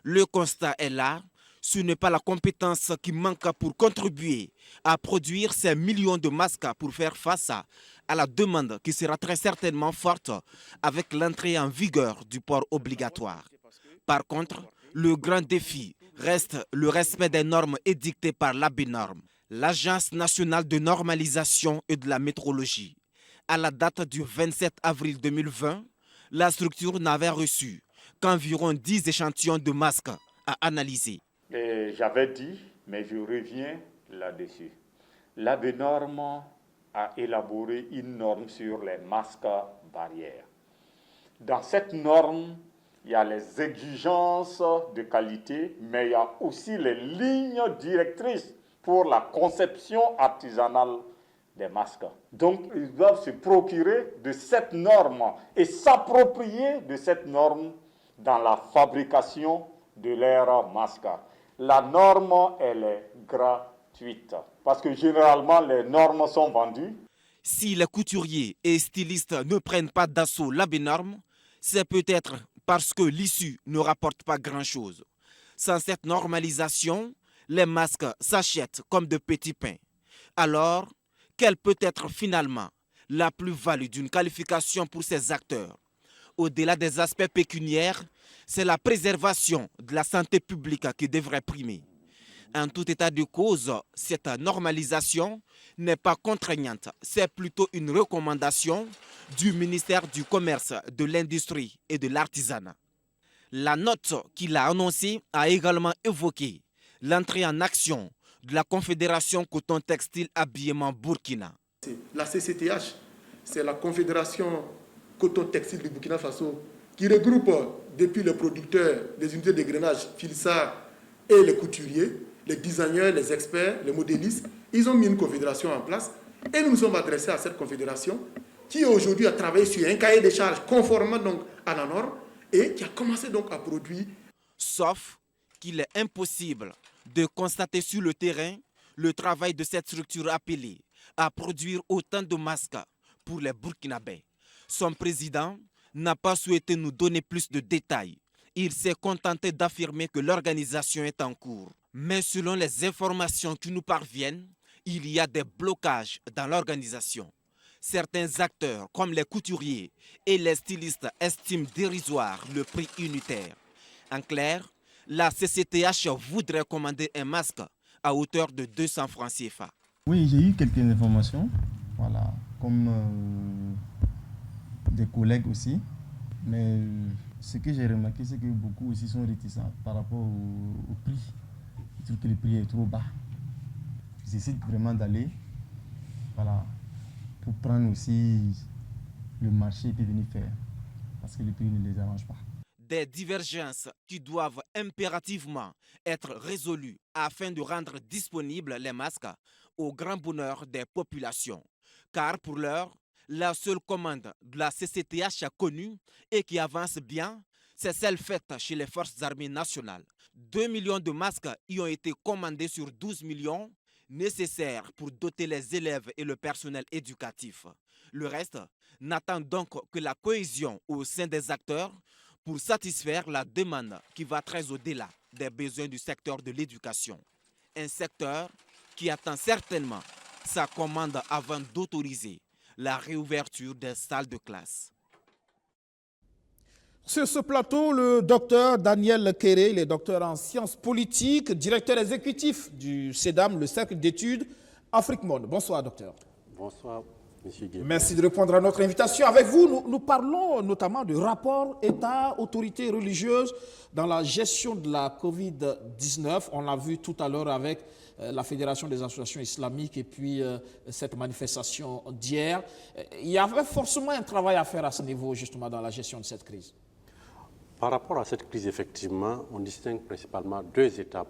Le constat est là. Ce n'est pas la compétence qui manque pour contribuer à produire ces millions de masques pour faire face à la demande qui sera très certainement forte avec l'entrée en vigueur du port obligatoire. Par contre, le grand défi reste le respect des normes édictées par l'ABNORM, l'Agence nationale de normalisation et de la métrologie. À la date du 27 avril 2020, la structure n'avait reçu qu'environ 10 échantillons de masques à analyser. J'avais dit, mais je reviens là-dessus. L'ABNORM a élaboré une norme sur les masques barrières. Dans cette norme, il y a les exigences de qualité, mais il y a aussi les lignes directrices pour la conception artisanale des masques. Donc, ils doivent se procurer de cette norme et s'approprier de cette norme dans la fabrication de leurs masques. La norme, elle est gratuite parce que généralement, les normes sont vendues. Si les couturiers et stylistes ne prennent pas d'assaut l'ABNORM, c'est peut-être parce que l'issue ne rapporte pas grand-chose. Sans cette normalisation, les masques s'achètent comme de petits pains. Alors, quelle peut être finalement la plus-value d'une qualification pour ces acteurs? Au-delà des aspects pécuniaires, c'est la préservation de la santé publique qui devrait primer. En tout état de cause, cette normalisation n'est pas contraignante, c'est plutôt une recommandation du ministère du Commerce, de l'Industrie et de l'Artisanat. La note qu'il a annoncée a également évoqué l'entrée en action de la Confédération Coton Textile Habillement Burkina. La CCTH, c'est la Confédération Coton Textile du Burkina Faso, qui regroupe depuis les producteurs, les unités de grainage, Filsa et les couturiers. les designers, les experts, les modélistes, ils ont mis une confédération en place et nous nous sommes adressés à cette confédération qui aujourd'hui a travaillé sur un cahier des charges conformément donc à la norme et qui a commencé donc à produire. Sauf qu'il est impossible de constater sur le terrain le travail de cette structure appelée à produire autant de masques pour les Burkinabés. Son président n'a pas souhaité nous donner plus de détails. Il s'est contenté d'affirmer que l'organisation est en cours. Mais selon les informations qui nous parviennent, il y a des blocages dans l'organisation. Certains acteurs, comme les couturiers et les stylistes, estiment dérisoire le prix unitaire. En clair, la CCTH voudrait commander un masque à hauteur de 200 francs CFA. Oui, j'ai eu quelques informations, voilà, comme des collègues aussi. Mais ce que j'ai remarqué, c'est que beaucoup aussi sont réticents par rapport au prix. Ils trouvent que le prix est trop bas. Ils essaient vraiment d'aller, voilà, pour prendre aussi le marché et puis venir faire. Parce que le prix ne les arrange pas. Des divergences qui doivent impérativement être résolues afin de rendre disponibles les masques au grand bonheur des populations. Car pour l'heure, la seule commande de la CCTH connue et qui avance bien, c'est celle faite chez les forces armées nationales. 2 millions de masques y ont été commandés sur 12 millions nécessaires pour doter les élèves et le personnel éducatif. Le reste n'attend donc que la cohésion au sein des acteurs pour satisfaire la demande qui va très au-delà des besoins du secteur de l'éducation. Un secteur qui attend certainement sa commande avant d'autoriser la réouverture des salles de classe. Sur ce plateau, le docteur Daniel Kéré, il est docteur en sciences politiques, directeur exécutif du CEDAM, le Cercle d'études Afrique-Monde. Bonsoir, docteur. Bonsoir, monsieur Guérin. Merci de répondre à notre invitation. Avec vous, nous parlons notamment du rapport État-autorités religieuses dans la gestion de la Covid-19. On l'a vu tout à l'heure avec la Fédération des associations islamiques et puis cette manifestation d'hier. Il y avait forcément un travail à faire à ce niveau, justement, dans la gestion de cette crise. Par rapport à cette crise, effectivement, on distingue principalement deux étapes.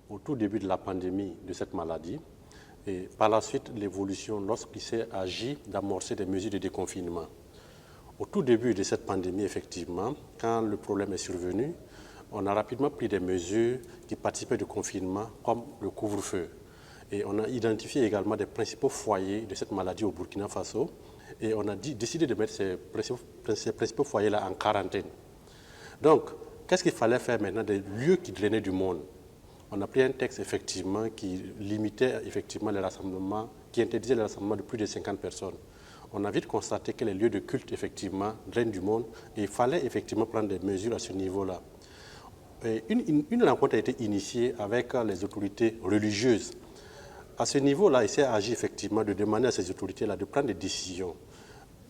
Au tout début de la pandémie de cette maladie et par la suite l'évolution lorsqu'il s'est agi d'amorcer des mesures de déconfinement. Au tout début de cette pandémie, effectivement, quand le problème est survenu, on a rapidement pris des mesures qui participaient du confinement, comme le couvre-feu. Et on a identifié également des principaux foyers de cette maladie au Burkina Faso. Et on a décidé de mettre ces principaux foyers-là en quarantaine. Donc, qu'est-ce qu'il fallait faire maintenant des lieux qui drainaient du monde? On a pris un texte, effectivement, qui limitait effectivement les rassemblements, qui interdisait les rassemblements de plus de 50 personnes. On a vite constaté que les lieux de culte, effectivement, drainent du monde et il fallait effectivement prendre des mesures à ce niveau-là. Une rencontre a été initiée avec les autorités religieuses. À ce niveau-là, il s'est agi effectivement de demander à ces autorités-là de prendre des décisions.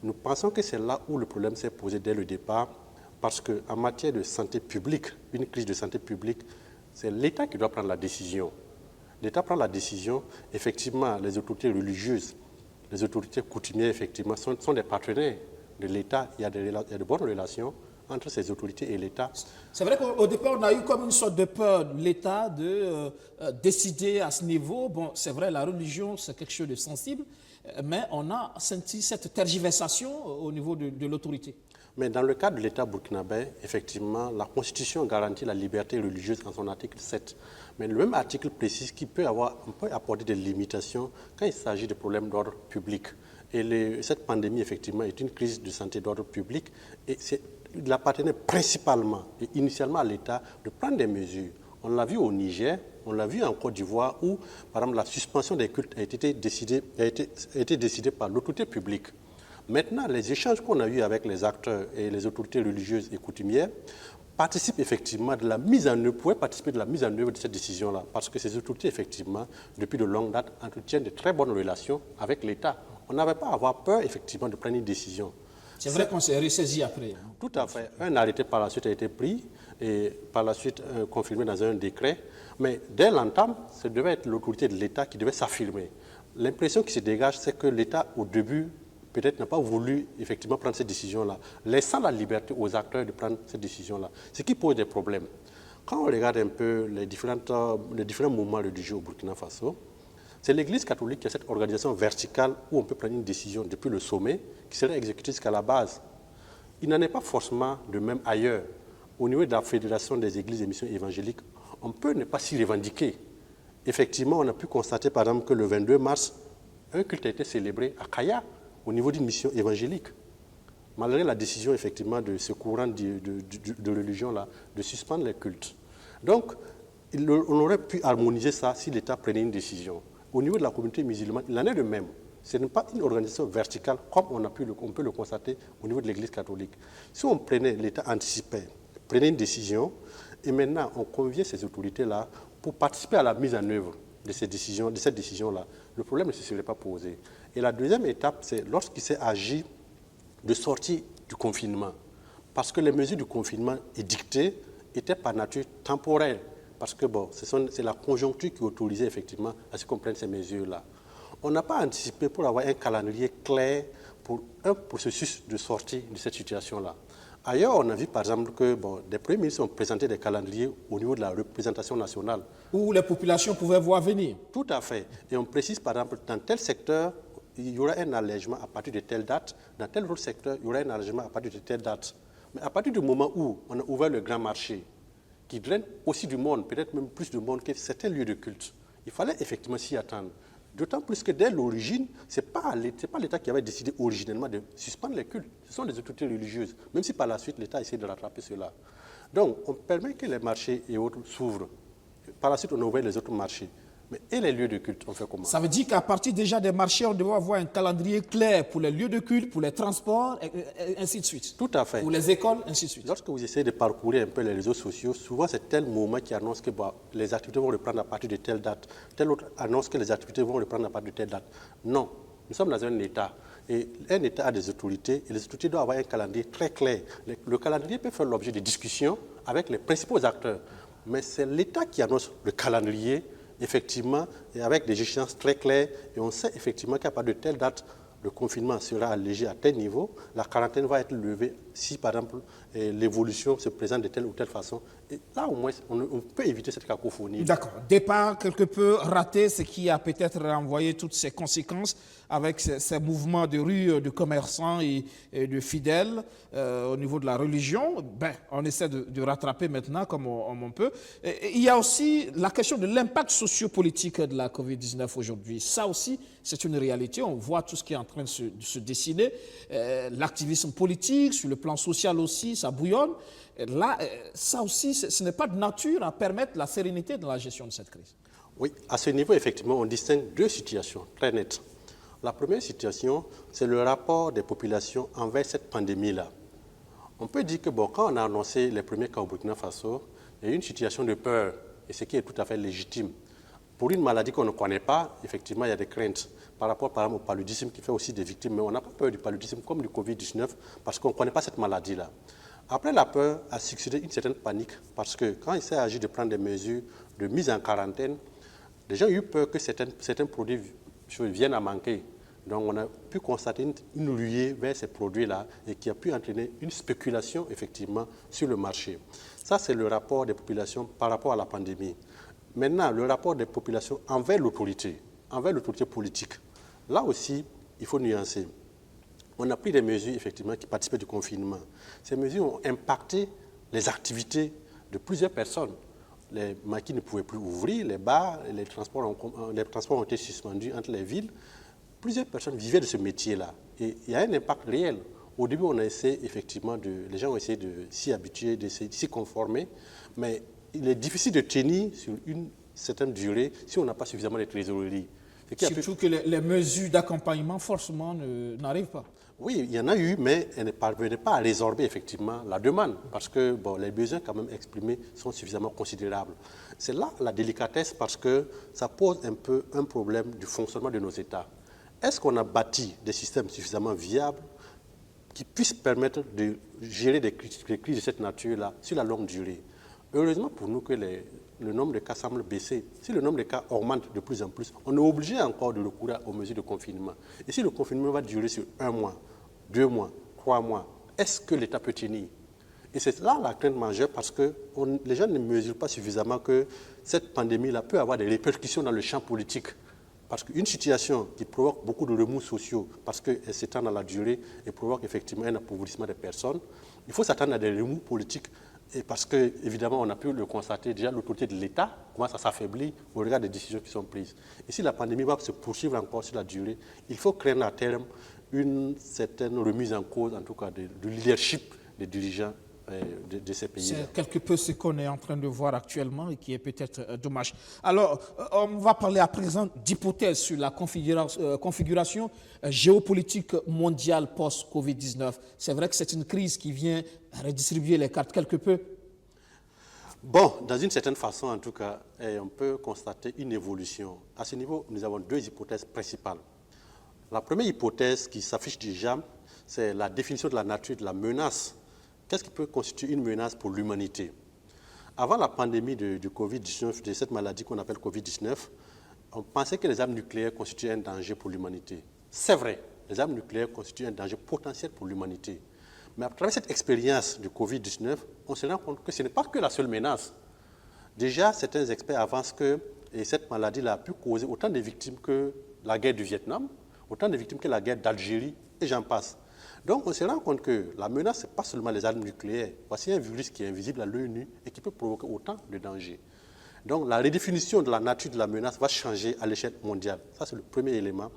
Nous pensons que c'est là où le problème s'est posé dès le départ, parce qu'en matière de santé publique, une crise de santé publique, c'est l'État qui doit prendre la décision. L'État prend la décision, effectivement, les autorités religieuses, les autorités coutumières, effectivement, sont des partenaires de l'État. Il y a de bonnes relations entre ces autorités et l'État. C'est vrai qu'au départ, on a eu comme une sorte de peur de l'État de décider à ce niveau. Bon, c'est vrai, la religion, c'est quelque chose de sensible, mais on a senti cette tergiversation au niveau de l'autorité. Mais dans le cas de l'État burkinabé, effectivement, la Constitution garantit la liberté religieuse en son article 7. Mais le même article précise qu'il peut apporter des limitations quand il s'agit de problèmes d'ordre public. Et cette pandémie, effectivement, est une crise de santé d'ordre public. Et il appartenait principalement et initialement à l'État de prendre des mesures. On l'a vu au Niger, on l'a vu en Côte d'Ivoire où, par exemple, la suspension des cultes a été décidée par l'autorité publique. Maintenant, les échanges qu'on a eus avec les acteurs et les autorités religieuses et coutumières participent effectivement de la mise en œuvre, pourraient participer de la mise en œuvre de cette décision-là, parce que ces autorités, effectivement, depuis de longue date, entretiennent de très bonnes relations avec l'État. On n'avait pas à avoir peur, effectivement, de prendre une décision. C'est vrai qu'on s'est ressaisi après. Tout à fait. Un arrêté par la suite a été pris et par la suite confirmé dans un décret. Mais dès l'entame, ce devait être l'autorité de l'État qui devait s'affirmer. L'impression qui se dégage, c'est que l'État, au début, peut-être n'a pas voulu effectivement prendre cette décision-là, laissant la liberté aux acteurs de prendre cette décision-là, ce qui pose des problèmes. Quand on regarde un peu les différents mouvements religieux au Burkina Faso, c'est l'Église catholique qui a cette organisation verticale où on peut prendre une décision depuis le sommet qui serait exécutée jusqu'à la base. Il n'en est pas forcément de même ailleurs. Au niveau de la Fédération des Églises et Missions évangéliques, on peut ne pas s'y revendiquer. Effectivement, on a pu constater par exemple que le 22 mars, un culte a été célébré à Kaya, au niveau d'une mission évangélique, malgré la décision effectivement de ce courant de religion-là de suspendre les cultes. Donc, on aurait pu harmoniser ça si l'État prenait une décision. Au niveau de la communauté musulmane, il en est de même. Ce n'est pas une organisation verticale comme on peut le constater au niveau de l'Église catholique. Si on prenait, l'État anticipait, prenait une décision, et maintenant on conviait ces autorités-là pour participer à la mise en œuvre de cette décision-là, le problème ne se serait pas posé. Et la deuxième étape, c'est lorsqu'il s'est agi de sortir du confinement. Parce que les mesures du confinement édictées étaient par nature temporaires. Parce que bon, c'est la conjoncture qui autorisait effectivement à ce qu'on prenne ces mesures-là. On n'a pas anticipé pour avoir un calendrier clair pour un processus de sortie de cette situation-là. Ailleurs, on a vu par exemple que des premiers ministres ont présenté des calendriers au niveau de la représentation nationale. Où les populations pouvaient voir venir. Tout à fait. Et on précise par exemple, dans tel secteur, il y aura un allègement à partir de telle date. Dans tel autre secteur, il y aura un allègement à partir de telle date. Mais à partir du moment où on a ouvert le grand marché, qui draine aussi du monde, peut-être même plus de monde que certains lieux de culte, il fallait effectivement s'y attendre. D'autant plus que dès l'origine, ce n'est pas l'État qui avait décidé originellement de suspendre les cultes. Ce sont les autorités religieuses, même si par la suite l'État essaie de rattraper cela. Donc, on permet que les marchés et autres s'ouvrent. Par la suite, on ouvre les autres marchés. Mais et les lieux de culte, on fait comment? Ça veut dire qu'à partir déjà des marchés, on doit avoir un calendrier clair pour les lieux de culte, pour les transports, et ainsi de suite. Tout à fait. Pour les écoles, ainsi de suite. Lorsque vous essayez de parcourir un peu les réseaux sociaux, souvent c'est tel moment qui annonce que les activités vont reprendre à partir de telle date. Tel autre annonce que les activités vont reprendre à partir de telle date. Non, nous sommes dans un État. Et un État a des autorités, et les autorités doivent avoir un calendrier très clair. Le calendrier peut faire l'objet de discussions avec les principaux acteurs. Mais c'est l'État qui annonce le calendrier, effectivement, et avec des échéances très claires, et on sait effectivement qu'à partir de telle date, le confinement sera allégé à tel niveau, la quarantaine va être levée si, par exemple, l'évolution se présente de telle ou telle façon. Et là, au moins, on peut éviter cette cacophonie. D'accord. Départ quelque peu raté, ce qui a peut-être renvoyé toutes ces conséquences avec ces mouvements de rue de commerçants et de fidèles au niveau de la religion. On essaie de rattraper maintenant comme on peut. Il y a aussi la question de l'impact sociopolitique de la COVID-19 aujourd'hui. Ça aussi, c'est une réalité. On voit tout ce qui est en train de se dessiner. L'activisme politique, sur le plan social aussi, ça bouillonne. Là, ça aussi, ce n'est pas de nature à permettre la sérénité dans la gestion de cette crise. Oui, à ce niveau, effectivement, on distingue deux situations très nettes. La première situation, c'est le rapport des populations envers cette pandémie-là. On peut dire que quand on a annoncé les premiers cas au Burkina Faso, il y a eu une situation de peur, et ce qui est tout à fait légitime. Pour une maladie qu'on ne connaît pas, effectivement, il y a des craintes par rapport, par exemple, au paludisme qui fait aussi des victimes, mais on n'a pas peur du paludisme comme du Covid-19 parce qu'on ne connaît pas cette maladie-là. Après, la peur a succédé une certaine panique parce que quand il s'est agi de prendre des mesures de mise en quarantaine, les gens ont eu peur que certains produits viennent à manquer. Donc, on a pu constater une ruée vers ces produits-là et qui a pu entraîner une spéculation, effectivement, sur le marché. Ça, c'est le rapport des populations par rapport à la pandémie. Maintenant, le rapport des populations envers l'autorité politique. Là aussi, il faut nuancer. On a pris des mesures, effectivement, qui participaient du confinement. Ces mesures ont impacté les activités de plusieurs personnes. Les maquis ne pouvaient plus ouvrir, les bars, les transports ont été suspendus entre les villes. Plusieurs personnes vivaient de ce métier-là. Et il y a un impact réel. Au début, on a essayé, effectivement, les gens ont essayé de s'y habituer, de s'y conformer. Mais il est difficile de tenir sur une certaine durée si on n'a pas suffisamment de trésorerie. Surtout que les mesures d'accompagnement, forcément, n'arrivent pas. Oui, il y en a eu, mais elles ne parvenaient pas à résorber effectivement la demande, parce que les besoins quand même exprimés sont suffisamment considérables. C'est là la délicatesse, parce que ça pose un peu un problème du fonctionnement de nos États. Est-ce qu'on a bâti des systèmes suffisamment viables qui puissent permettre de gérer des crises de cette nature-là sur la longue durée? Heureusement pour nous que le nombre de cas semble baisser. Si le nombre de cas augmente de plus en plus, on est obligé encore de recourir aux mesures de confinement. Et si le confinement va durer sur 1 mois, 2 mois, 3 mois, est-ce que l'État peut tenir? Et c'est là la crainte majeure parce que les gens ne mesurent pas suffisamment que cette pandémie-là peut avoir des répercussions dans le champ politique. Parce qu'une situation qui provoque beaucoup de remous sociaux, parce qu'elle s'étend dans la durée et provoque effectivement un appauvrissement des personnes, il faut s'attendre à des remous politiques. Et parce que, évidemment, on a pu le constater, déjà l'autorité de l'État commence à s'affaiblir au regard des décisions qui sont prises. Et si la pandémie va se poursuivre encore sur la durée, il faut craindre à terme une certaine remise en cause, en tout cas, du leadership des dirigeants de ces pays. C'est quelque peu ce qu'on est en train de voir actuellement et qui est peut-être dommage. Alors, on va parler à présent d'hypothèses sur la configuration géopolitique mondiale post-Covid-19. C'est vrai que c'est une crise qui vient redistribuer les cartes quelque peu. Bon, dans une certaine façon, en tout cas, on peut constater une évolution. À ce niveau, nous avons deux hypothèses principales. La première hypothèse qui s'affiche déjà, c'est la définition de la nature de la menace. Qu'est-ce qui peut constituer une menace pour l'humanité? Avant la pandémie du Covid-19, de cette maladie qu'on appelle Covid-19, on pensait que les armes nucléaires constituaient un danger pour l'humanité. C'est vrai, les armes nucléaires constituent un danger potentiel pour l'humanité. Mais à travers cette expérience du Covid-19, on se rend compte que ce n'est pas que la seule menace. Déjà, certains experts avancent que cette maladie-là a pu causer autant de victimes que la guerre du Vietnam, autant de victimes que la guerre d'Algérie, et j'en passe. Donc, on se rend compte que la menace, ce n'est pas seulement les armes nucléaires. Voici un virus qui est invisible à l'œil nu et qui peut provoquer autant de dangers. Donc, la redéfinition de la nature de la menace va changer à l'échelle mondiale. Ça, c'est le premier élément.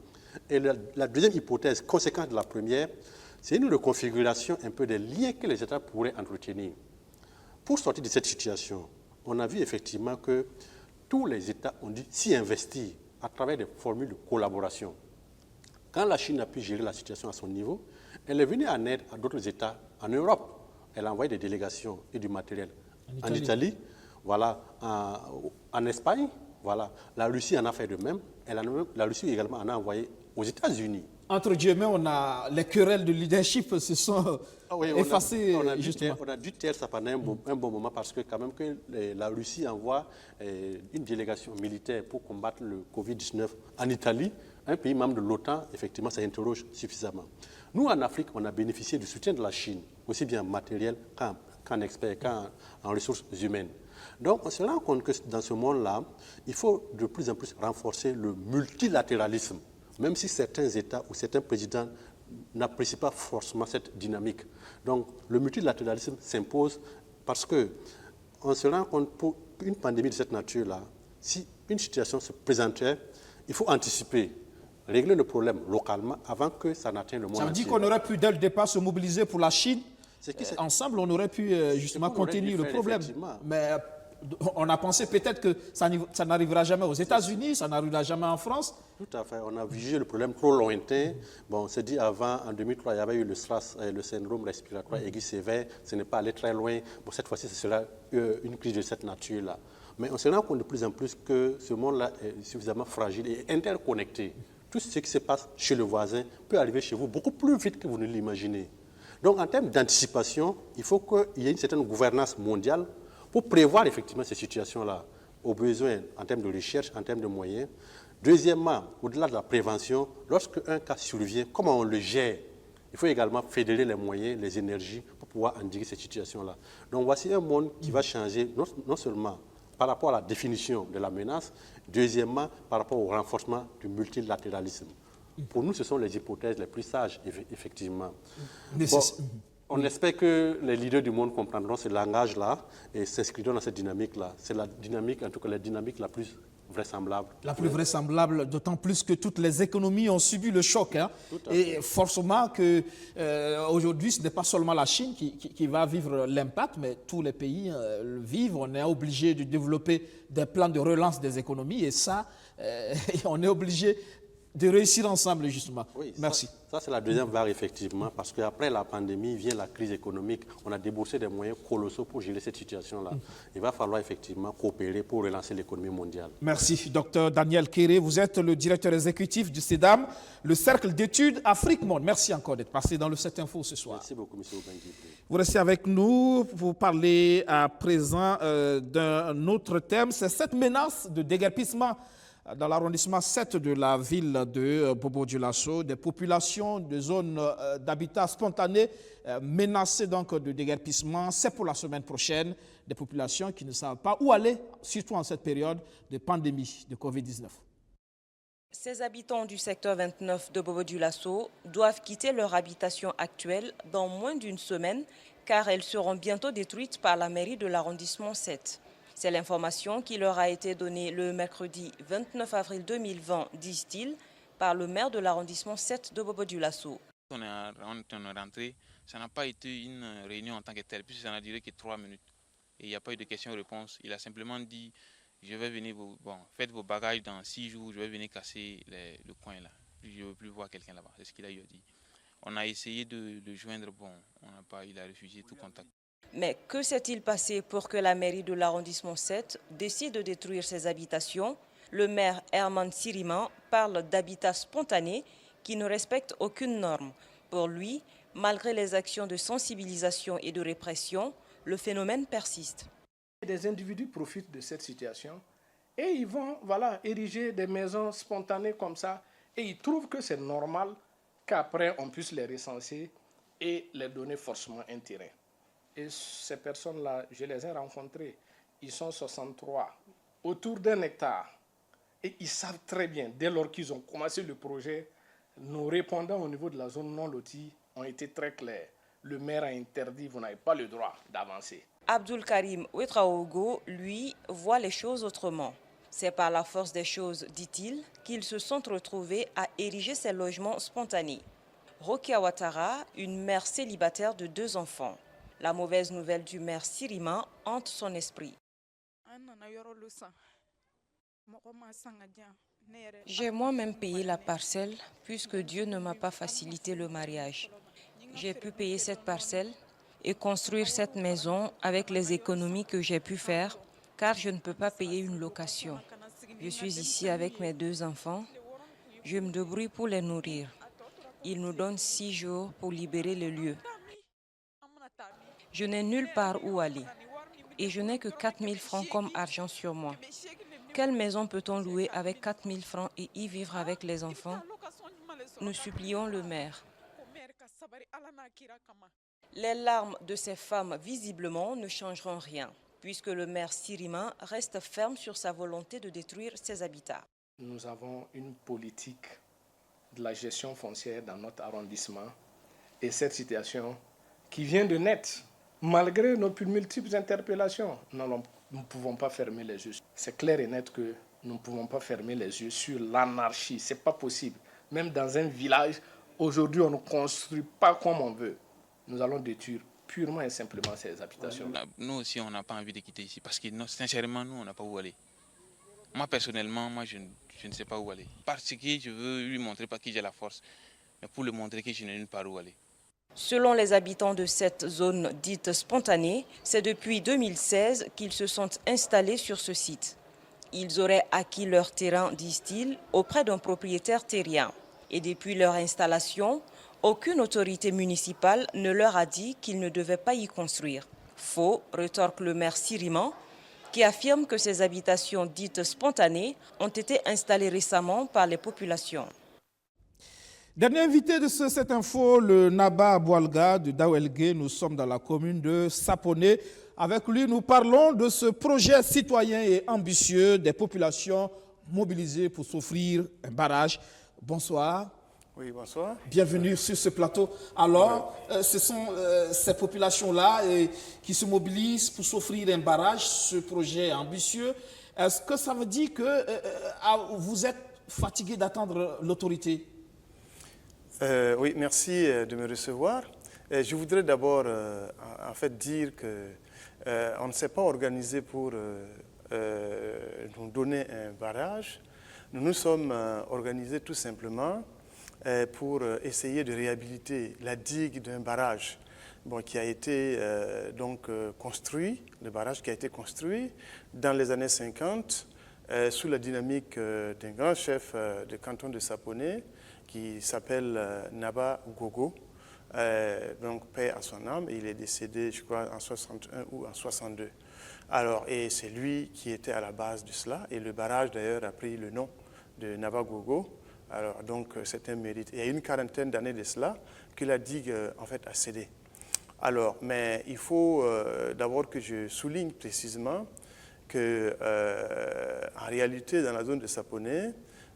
Et la deuxième hypothèse, conséquence de la première, c'est une reconfiguration un peu des liens que les États pourraient entretenir. Pour sortir de cette situation, on a vu effectivement que tous les États ont dû s'y investir à travers des formules de collaboration. Quand la Chine a pu gérer la situation à son niveau, elle est venue en aide à d'autres États en Europe. Elle a envoyé des délégations et du matériel en Italie, voilà, en Espagne, voilà. La Russie en a fait de même. La Russie également en a envoyé aux États-Unis. Entre guillemets, on a les querelles de leadership se sont effacées. On a dû taire ça pendant un bon moment parce que quand même que la Russie envoie une délégation militaire pour combattre le Covid-19 en Italie, un pays membre de l'OTAN, effectivement, ça interroge suffisamment. Nous, en Afrique, on a bénéficié du soutien de la Chine, aussi bien en matériel qu'en experts, qu'en ressources humaines. Donc, on se rend compte que dans ce monde-là, il faut de plus en plus renforcer le multilatéralisme, même si certains États ou certains présidents n'apprécient pas forcément cette dynamique. Donc, le multilatéralisme s'impose parce qu'on se rend compte pour une pandémie de cette nature-là, si une situation se présentait, il faut anticiper, régler le problème localement avant que ça n'atteigne le monde entier. Ça veut dire qu'on aurait pu dès le départ se mobiliser pour la Chine. Ensemble, on aurait pu justement contenir le problème. Mais on a pensé peut-être que ça n'arrivera jamais aux États-Unis, ça n'arrivera jamais en France. Tout à fait. On a jugé le problème trop lointain. Bon, on s'est dit avant, en 2003, il y avait eu le SRAS, le syndrome respiratoire aigu sévère. Ce n'est pas allé très loin. Bon, cette fois-ci, ce sera une crise de cette nature-là. Mais on se rend compte de plus en plus que ce monde-là est suffisamment fragile et interconnecté. Tout ce qui se passe chez le voisin peut arriver chez vous beaucoup plus vite que vous ne l'imaginez. Donc, en termes d'anticipation, il faut qu'il y ait une certaine gouvernance mondiale pour prévoir effectivement ces situations-là, aux besoins en termes de recherche, en termes de moyens. Deuxièmement, au-delà de la prévention, lorsque un cas survient, comment on le gère? Il faut également fédérer les moyens, les énergies pour pouvoir endiguer ces situations-là. Donc, voici un monde qui va changer non seulement par rapport à la définition de la menace, deuxièmement, par rapport au renforcement du multilatéralisme. Pour nous, ce sont les hypothèses les plus sages, effectivement. Bon, on espère que les leaders du monde comprendront ce langage-là et s'inscriront dans cette dynamique-là. C'est la dynamique, en tout cas la dynamique la plus vraisemblable. La plus vraisemblable, d'autant plus que toutes les économies ont subi le choc. Hein. Et forcément qu'aujourd'hui, ce n'est pas seulement la Chine qui va vivre l'impact, mais tous les pays le vivent. On est obligé de développer des plans de relance des économies et ça, on est obligé de réussir ensemble, justement. Oui, merci. Ça c'est la deuxième vague, effectivement, parce qu'après la pandémie vient la crise économique. On a déboursé des moyens colossaux pour gérer cette situation-là. Il va falloir effectivement coopérer pour relancer l'économie mondiale. Merci, Dr Daniel Kéré. Vous êtes le directeur exécutif du CEDAM, le Cercle d'études Afrique-Monde. Merci encore d'être passé dans le 7 Info ce soir. Merci beaucoup, M. Obengi. Vous restez avec nous pour parler à présent d'un autre thème. C'est cette menace de déguerpissement dans l'arrondissement 7 de la ville de Bobo-Dioulasso, des populations de zones d'habitat spontané menacées donc de déguerpissement. C'est pour la semaine prochaine, des populations qui ne savent pas où aller, surtout en cette période de pandémie de Covid-19. Ces habitants du secteur 29 de Bobo-Dioulasso doivent quitter leur habitation actuelle dans moins d'une semaine car elles seront bientôt détruites par la mairie de l'arrondissement 7. C'est l'information qui leur a été donnée le mercredi 29 avril 2020, disent-ils, par le maire de l'arrondissement 7 de Bobo-Dioulasso. On est rentré, ça n'a pas été une réunion en tant que telle, puisque ça n'a duré que 3 minutes. Et il n'y a pas eu de questions-réponses. Il a simplement dit, je vais venir, faites vos bagages dans 6 jours, je vais venir casser le coin là. Je ne veux plus voir quelqu'un là-bas, c'est ce qu'il a dit. On a essayé de le joindre, il a refusé tout contact. Mais que s'est-il passé pour que la mairie de l'arrondissement 7 décide de détruire ses habitations? Le maire Herman Siriman parle d'habitat spontané qui ne respecte aucune norme. Pour lui, malgré les actions de sensibilisation et de répression, le phénomène persiste. Des individus profitent de cette situation et ils vont ériger des maisons spontanées comme ça et ils trouvent que c'est normal qu'après on puisse les recenser et les donner forcément un terrain. Et ces personnes-là, je les ai rencontrées, ils sont 63, autour d'1 hectare. Et ils savent très bien, dès lors qu'ils ont commencé le projet, nos répondants au niveau de la zone non lotie ont été très clairs. Le maire a interdit, vous n'avez pas le droit d'avancer. Abdul Karim Ouetraogo, lui, voit les choses autrement. C'est par la force des choses, dit-il, qu'ils se sont retrouvés à ériger ces logements spontanés. Rokia Ouattara, une mère célibataire de 2 enfants. La mauvaise nouvelle du maire Siriman hante son esprit. J'ai moi-même payé la parcelle puisque Dieu ne m'a pas facilité le mariage. J'ai pu payer cette parcelle et construire cette maison avec les économies que j'ai pu faire car je ne peux pas payer une location. Je suis ici avec mes 2 enfants. Je me débrouille pour les nourrir. Ils nous donnent 6 jours pour libérer le lieu. Je n'ai nulle part où aller et je n'ai que 4 000 francs comme argent sur moi. Quelle maison peut-on louer avec 4 000 francs et y vivre avec les enfants? Nous supplions le maire. Les larmes de ces femmes, visiblement, ne changeront rien, puisque le maire Siriman reste ferme sur sa volonté de détruire ses habitats. Nous avons une politique de la gestion foncière dans notre arrondissement et cette situation qui vient de naître, malgré nos plus multiples interpellations, nous ne pouvons pas fermer les yeux. C'est clair et net que nous ne pouvons pas fermer les yeux sur l'anarchie. Ce n'est pas possible. Même dans un village, aujourd'hui, on ne construit pas comme on veut. Nous allons détruire purement et simplement ces habitations. Nous aussi, on n'a pas envie de quitter ici parce que sincèrement, nous, on n'a pas où aller. Moi, personnellement, je ne sais pas où aller. Parce que je veux lui montrer pas que j'ai la force, mais pour lui montrer que je n'ai nulle part où aller. Selon les habitants de cette zone dite spontanée, c'est depuis 2016 qu'ils se sont installés sur ce site. Ils auraient acquis leur terrain, disent-ils, auprès d'un propriétaire terrien. Et depuis leur installation, aucune autorité municipale ne leur a dit qu'ils ne devaient pas y construire. Faux, rétorque le maire Siriman, qui affirme que ces habitations dites spontanées ont été installées récemment par les populations. Dernier invité de cette info, le Naba Boualga de Daouelgué. Nous sommes dans la commune de Saponé. Avec lui, nous parlons de ce projet citoyen et ambitieux des populations mobilisées pour s'offrir un barrage. Bonsoir. Oui, bonsoir. Bienvenue sur ce plateau. Alors, ce sont ces populations-là qui se mobilisent pour s'offrir un barrage, ce projet ambitieux. Est-ce que ça veut dire que vous êtes fatigué d'attendre l'autorité? Oui, merci de me recevoir. Je voudrais d'abord en fait dire qu'on ne s'est pas organisé pour nous donner un barrage. Nous nous sommes organisés tout simplement pour essayer de réhabiliter la digue d'un barrage qui a été construit, le barrage qui a été construit dans les années 50 sous la dynamique d'un grand chef de canton de Saponé qui s'appelle Naba Gogo, donc paix à son âme, et il est décédé, je crois, en 61 ou en 62. Alors, et c'est lui qui était à la base de cela. Et le barrage, d'ailleurs, a pris le nom de Navagogo. Alors, donc, c'est un mérite. Il y a une quarantaine d'années de cela que la digue, en fait, a cédé. Alors, mais il faut d'abord que je souligne précisément que, en réalité, dans la zone de Saponné,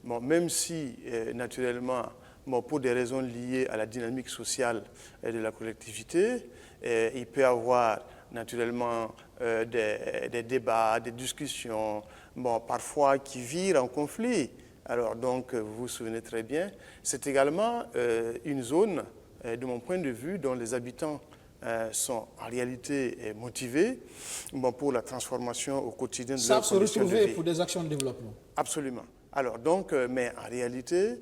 bon, même si, naturellement, bon, pour des raisons liées à la dynamique sociale de la collectivité, il peut y avoir naturellement des débats, des discussions, bon, parfois qui virent en conflit. Alors donc, vous vous souvenez très bien, c'est également une zone, de mon point de vue, dont les habitants sont en réalité motivés bon, pour la transformation au quotidien de leur condition de vie. Se retrouver pour des actions de développement. Absolument. Alors donc, mais en réalité,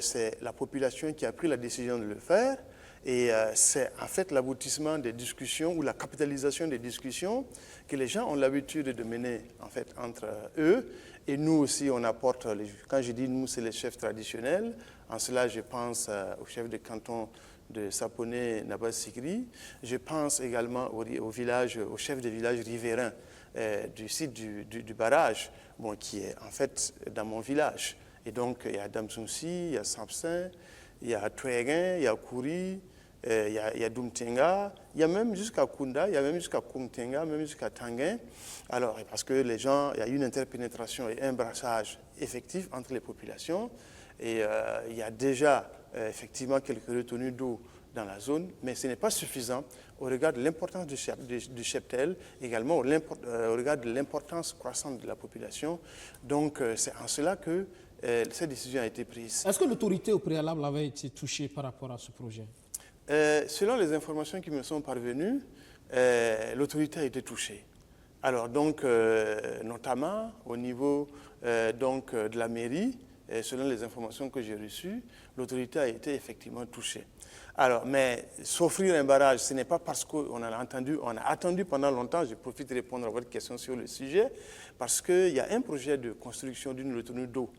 c'est la population qui a pris la décision de le faire et c'est en fait l'aboutissement des discussions ou la capitalisation des discussions que les gens ont l'habitude de mener en fait entre eux et nous aussi on apporte, quand je dis nous c'est les chefs traditionnels, en cela je pense au chef de canton de Saponné Nabas Sigri, je pense également au chef des villages riverains du site du barrage, bon, qui est en fait dans mon village. Et donc, il y a Damsounsi, il y a Sampsin, il y a Tueguin, il y a Kouri, il y a Dumtenga, il y a même jusqu'à Kunda, il y a même jusqu'à Kumtenga, même jusqu'à Tanguin. Alors, parce que les gens, il y a une interpénétration et un brassage effectif entre les populations. Et il y a déjà, effectivement, quelques retenues d'eau dans la zone, mais ce n'est pas suffisant au regard de l'importance du cheptel, également au regard de l'importance croissante de la population. Donc, c'est en cela que cette décision a été prise. Est-ce que l'autorité au préalable avait été touchée par rapport à ce projet? Selon les informations qui me sont parvenues, l'autorité a été touchée. Alors donc, notamment au niveau donc, de la mairie, selon les informations que j'ai reçues, l'autorité a été effectivement touchée. Alors, mais s'offrir un barrage, ce n'est pas parce qu'on a attendu pendant longtemps, je profite de répondre à votre question sur le sujet, parce qu'il y a un projet de construction d'une retenue d'eau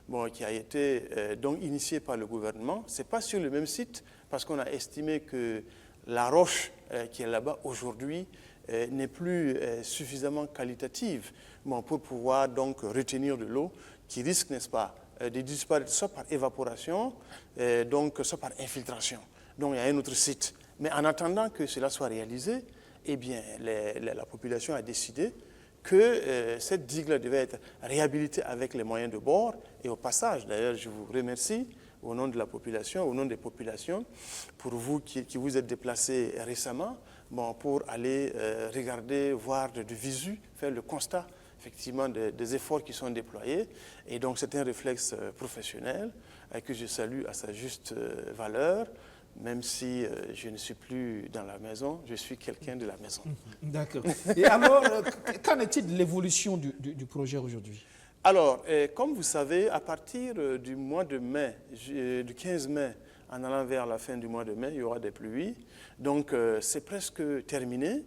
bon, qui a été donc initié par le gouvernement. Ce n'est pas sur le même site, parce qu'on a estimé que la roche qui est là-bas aujourd'hui n'est plus suffisamment qualitative bon, pour pouvoir donc retenir de l'eau qui risque, n'est-ce pas, de disparaître soit par évaporation, donc soit par infiltration. Donc il y a un autre site. Mais en attendant que cela soit réalisé, eh bien, la population a décidé que cette digue-là devait être réhabilitée avec les moyens de bord. Et au passage, d'ailleurs, je vous remercie au nom de la population, au nom des populations, pour vous qui vous êtes déplacés récemment, bon, pour aller regarder, voir de visu, faire le constat effectivement des efforts qui sont déployés. Et donc c'est un réflexe professionnel que je salue à sa juste valeur. Même si je ne suis plus dans la maison, je suis quelqu'un de la maison. D'accord. Et alors, qu'en est-il de l'évolution du projet aujourd'hui? Alors, comme vous savez, à partir du mois de mai, du 15 mai, en allant vers la fin du mois de mai, il y aura des pluies. Donc, c'est presque terminé.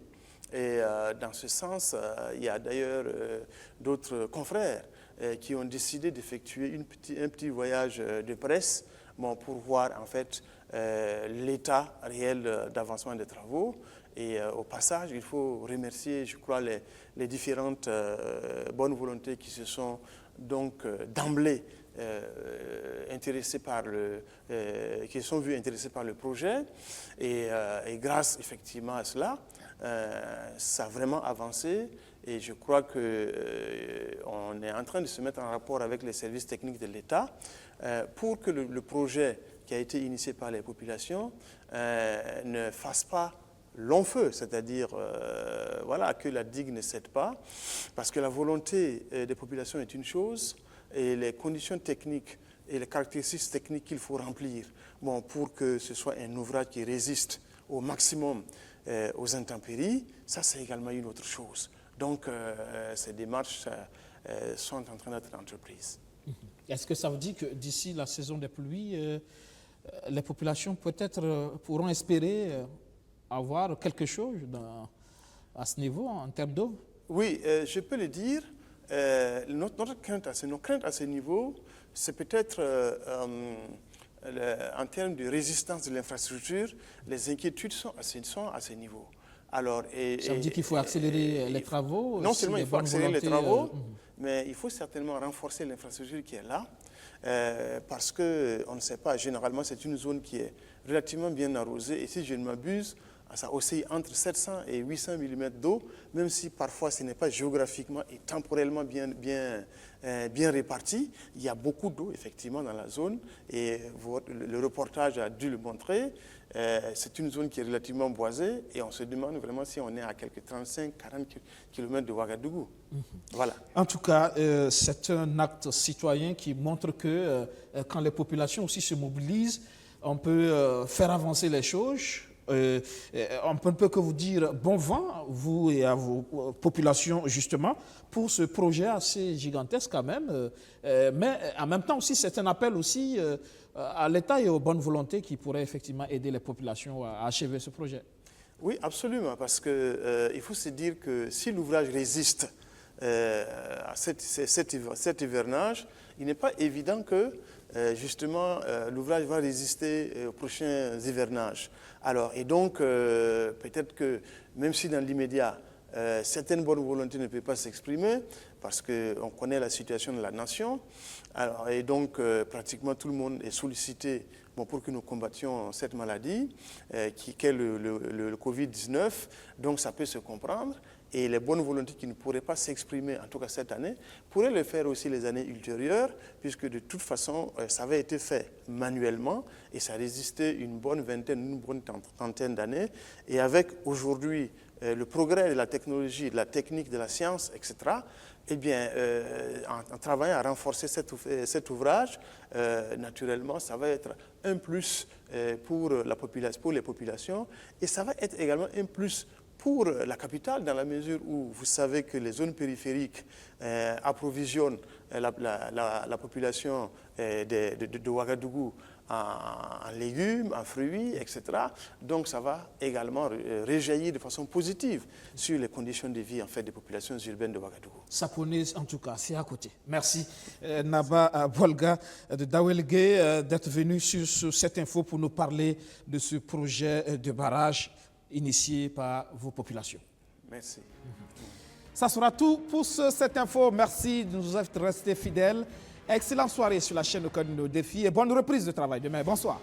Et dans ce sens, il y a d'ailleurs d'autres confrères qui ont décidé d'effectuer un petit voyage de presse bon, pour voir en fait l'état réel d'avancement des travaux. Et au passage, il faut remercier, je crois, les différentes bonnes volontés qui se sont donc d'emblée intéressés par qui sont vus intéressés par le projet. Et grâce effectivement à cela, ça a vraiment avancé. Et je crois qu'on est en train de se mettre en rapport avec les services techniques de l'État pour que le projet qui a été initié par les populations ne fasse pas long feu, c'est-à-dire voilà, que la digue ne cède pas, parce que la volonté des populations est une chose, et les conditions techniques et les caractéristiques techniques qu'il faut remplir bon, pour que ce soit un ouvrage qui résiste au maximum aux intempéries, ça c'est également une autre chose. Donc ces démarches sont en train d'être entreprises. Est-ce que ça veut dire que d'ici la saison des pluies, les populations peut-être pourront espérer avoir quelque chose à ce niveau en termes d'eau? Oui, je peux le dire. Nos craintes à ce niveau, c'est peut-être en termes de résistance de l'infrastructure, les inquiétudes sont à ce niveau. Alors, ça veut dire qu'il faut accélérer les travaux. Non seulement il faut accélérer les travaux, mais il faut certainement renforcer l'infrastructure qui est là, parce qu'on ne sait pas, généralement c'est une zone qui est relativement bien arrosée, et si je ne m'abuse, ça oscille entre 700 et 800 mm d'eau, même si parfois ce n'est pas géographiquement et temporellement bien réparti. Il y a beaucoup d'eau effectivement dans la zone, et le reportage a dû le montrer. C'est une zone qui est relativement boisée, et on se demande vraiment si on est à quelques 35-40 km de Ouagadougou. Voilà. En tout cas, c'est un acte citoyen qui montre que quand les populations aussi se mobilisent, on peut faire avancer les choses. On ne peut que vous dire bon vent, vous et à vos populations, justement, pour ce projet assez gigantesque quand même. Mais en même temps aussi, c'est un appel aussi à l'État et aux bonnes volontés qui pourraient effectivement aider les populations à achever ce projet. Oui, absolument, parce qu'il faut se dire que si l'ouvrage résiste à cet hivernage, il n'est pas évident que justement l'ouvrage va résister aux prochains hivernages. Alors, et donc, peut-être que même si dans l'immédiat, certaines bonnes volontés ne peuvent pas s'exprimer, parce qu'on connaît la situation de la nation, alors, et donc pratiquement tout le monde est sollicité pour que nous combattions cette maladie, qui est le Covid-19, donc ça peut se comprendre. Et les bonnes volontés qui ne pourraient pas s'exprimer, en tout cas cette année, pourraient le faire aussi les années ultérieures, puisque de toute façon, ça avait été fait manuellement et ça résistait une bonne trentaine d'années. Et avec aujourd'hui le progrès de la technologie, de la technique, de la science, etc., eh bien, en travaillant à renforcer cet ouvrage, naturellement, ça va être un plus pour les populations, et ça va être également un plus pour la capitale, dans la mesure où vous savez que les zones périphériques approvisionnent la population de Ouagadougou en légumes, en fruits, etc. Donc ça va également réjaillir de façon positive sur les conditions de vie en fait, des populations urbaines de Ouagadougou. Saponais, en tout cas, c'est à côté. Merci Naba Bolga de Dawelgue d'être venu sur cette info pour nous parler de ce projet de barrage initié par vos populations. Merci. Ça sera tout pour cette info. Merci de nous être restés fidèles. Excellente soirée sur la chaîne Au Cœur de nos défis et bonne reprise de travail demain. Bonsoir.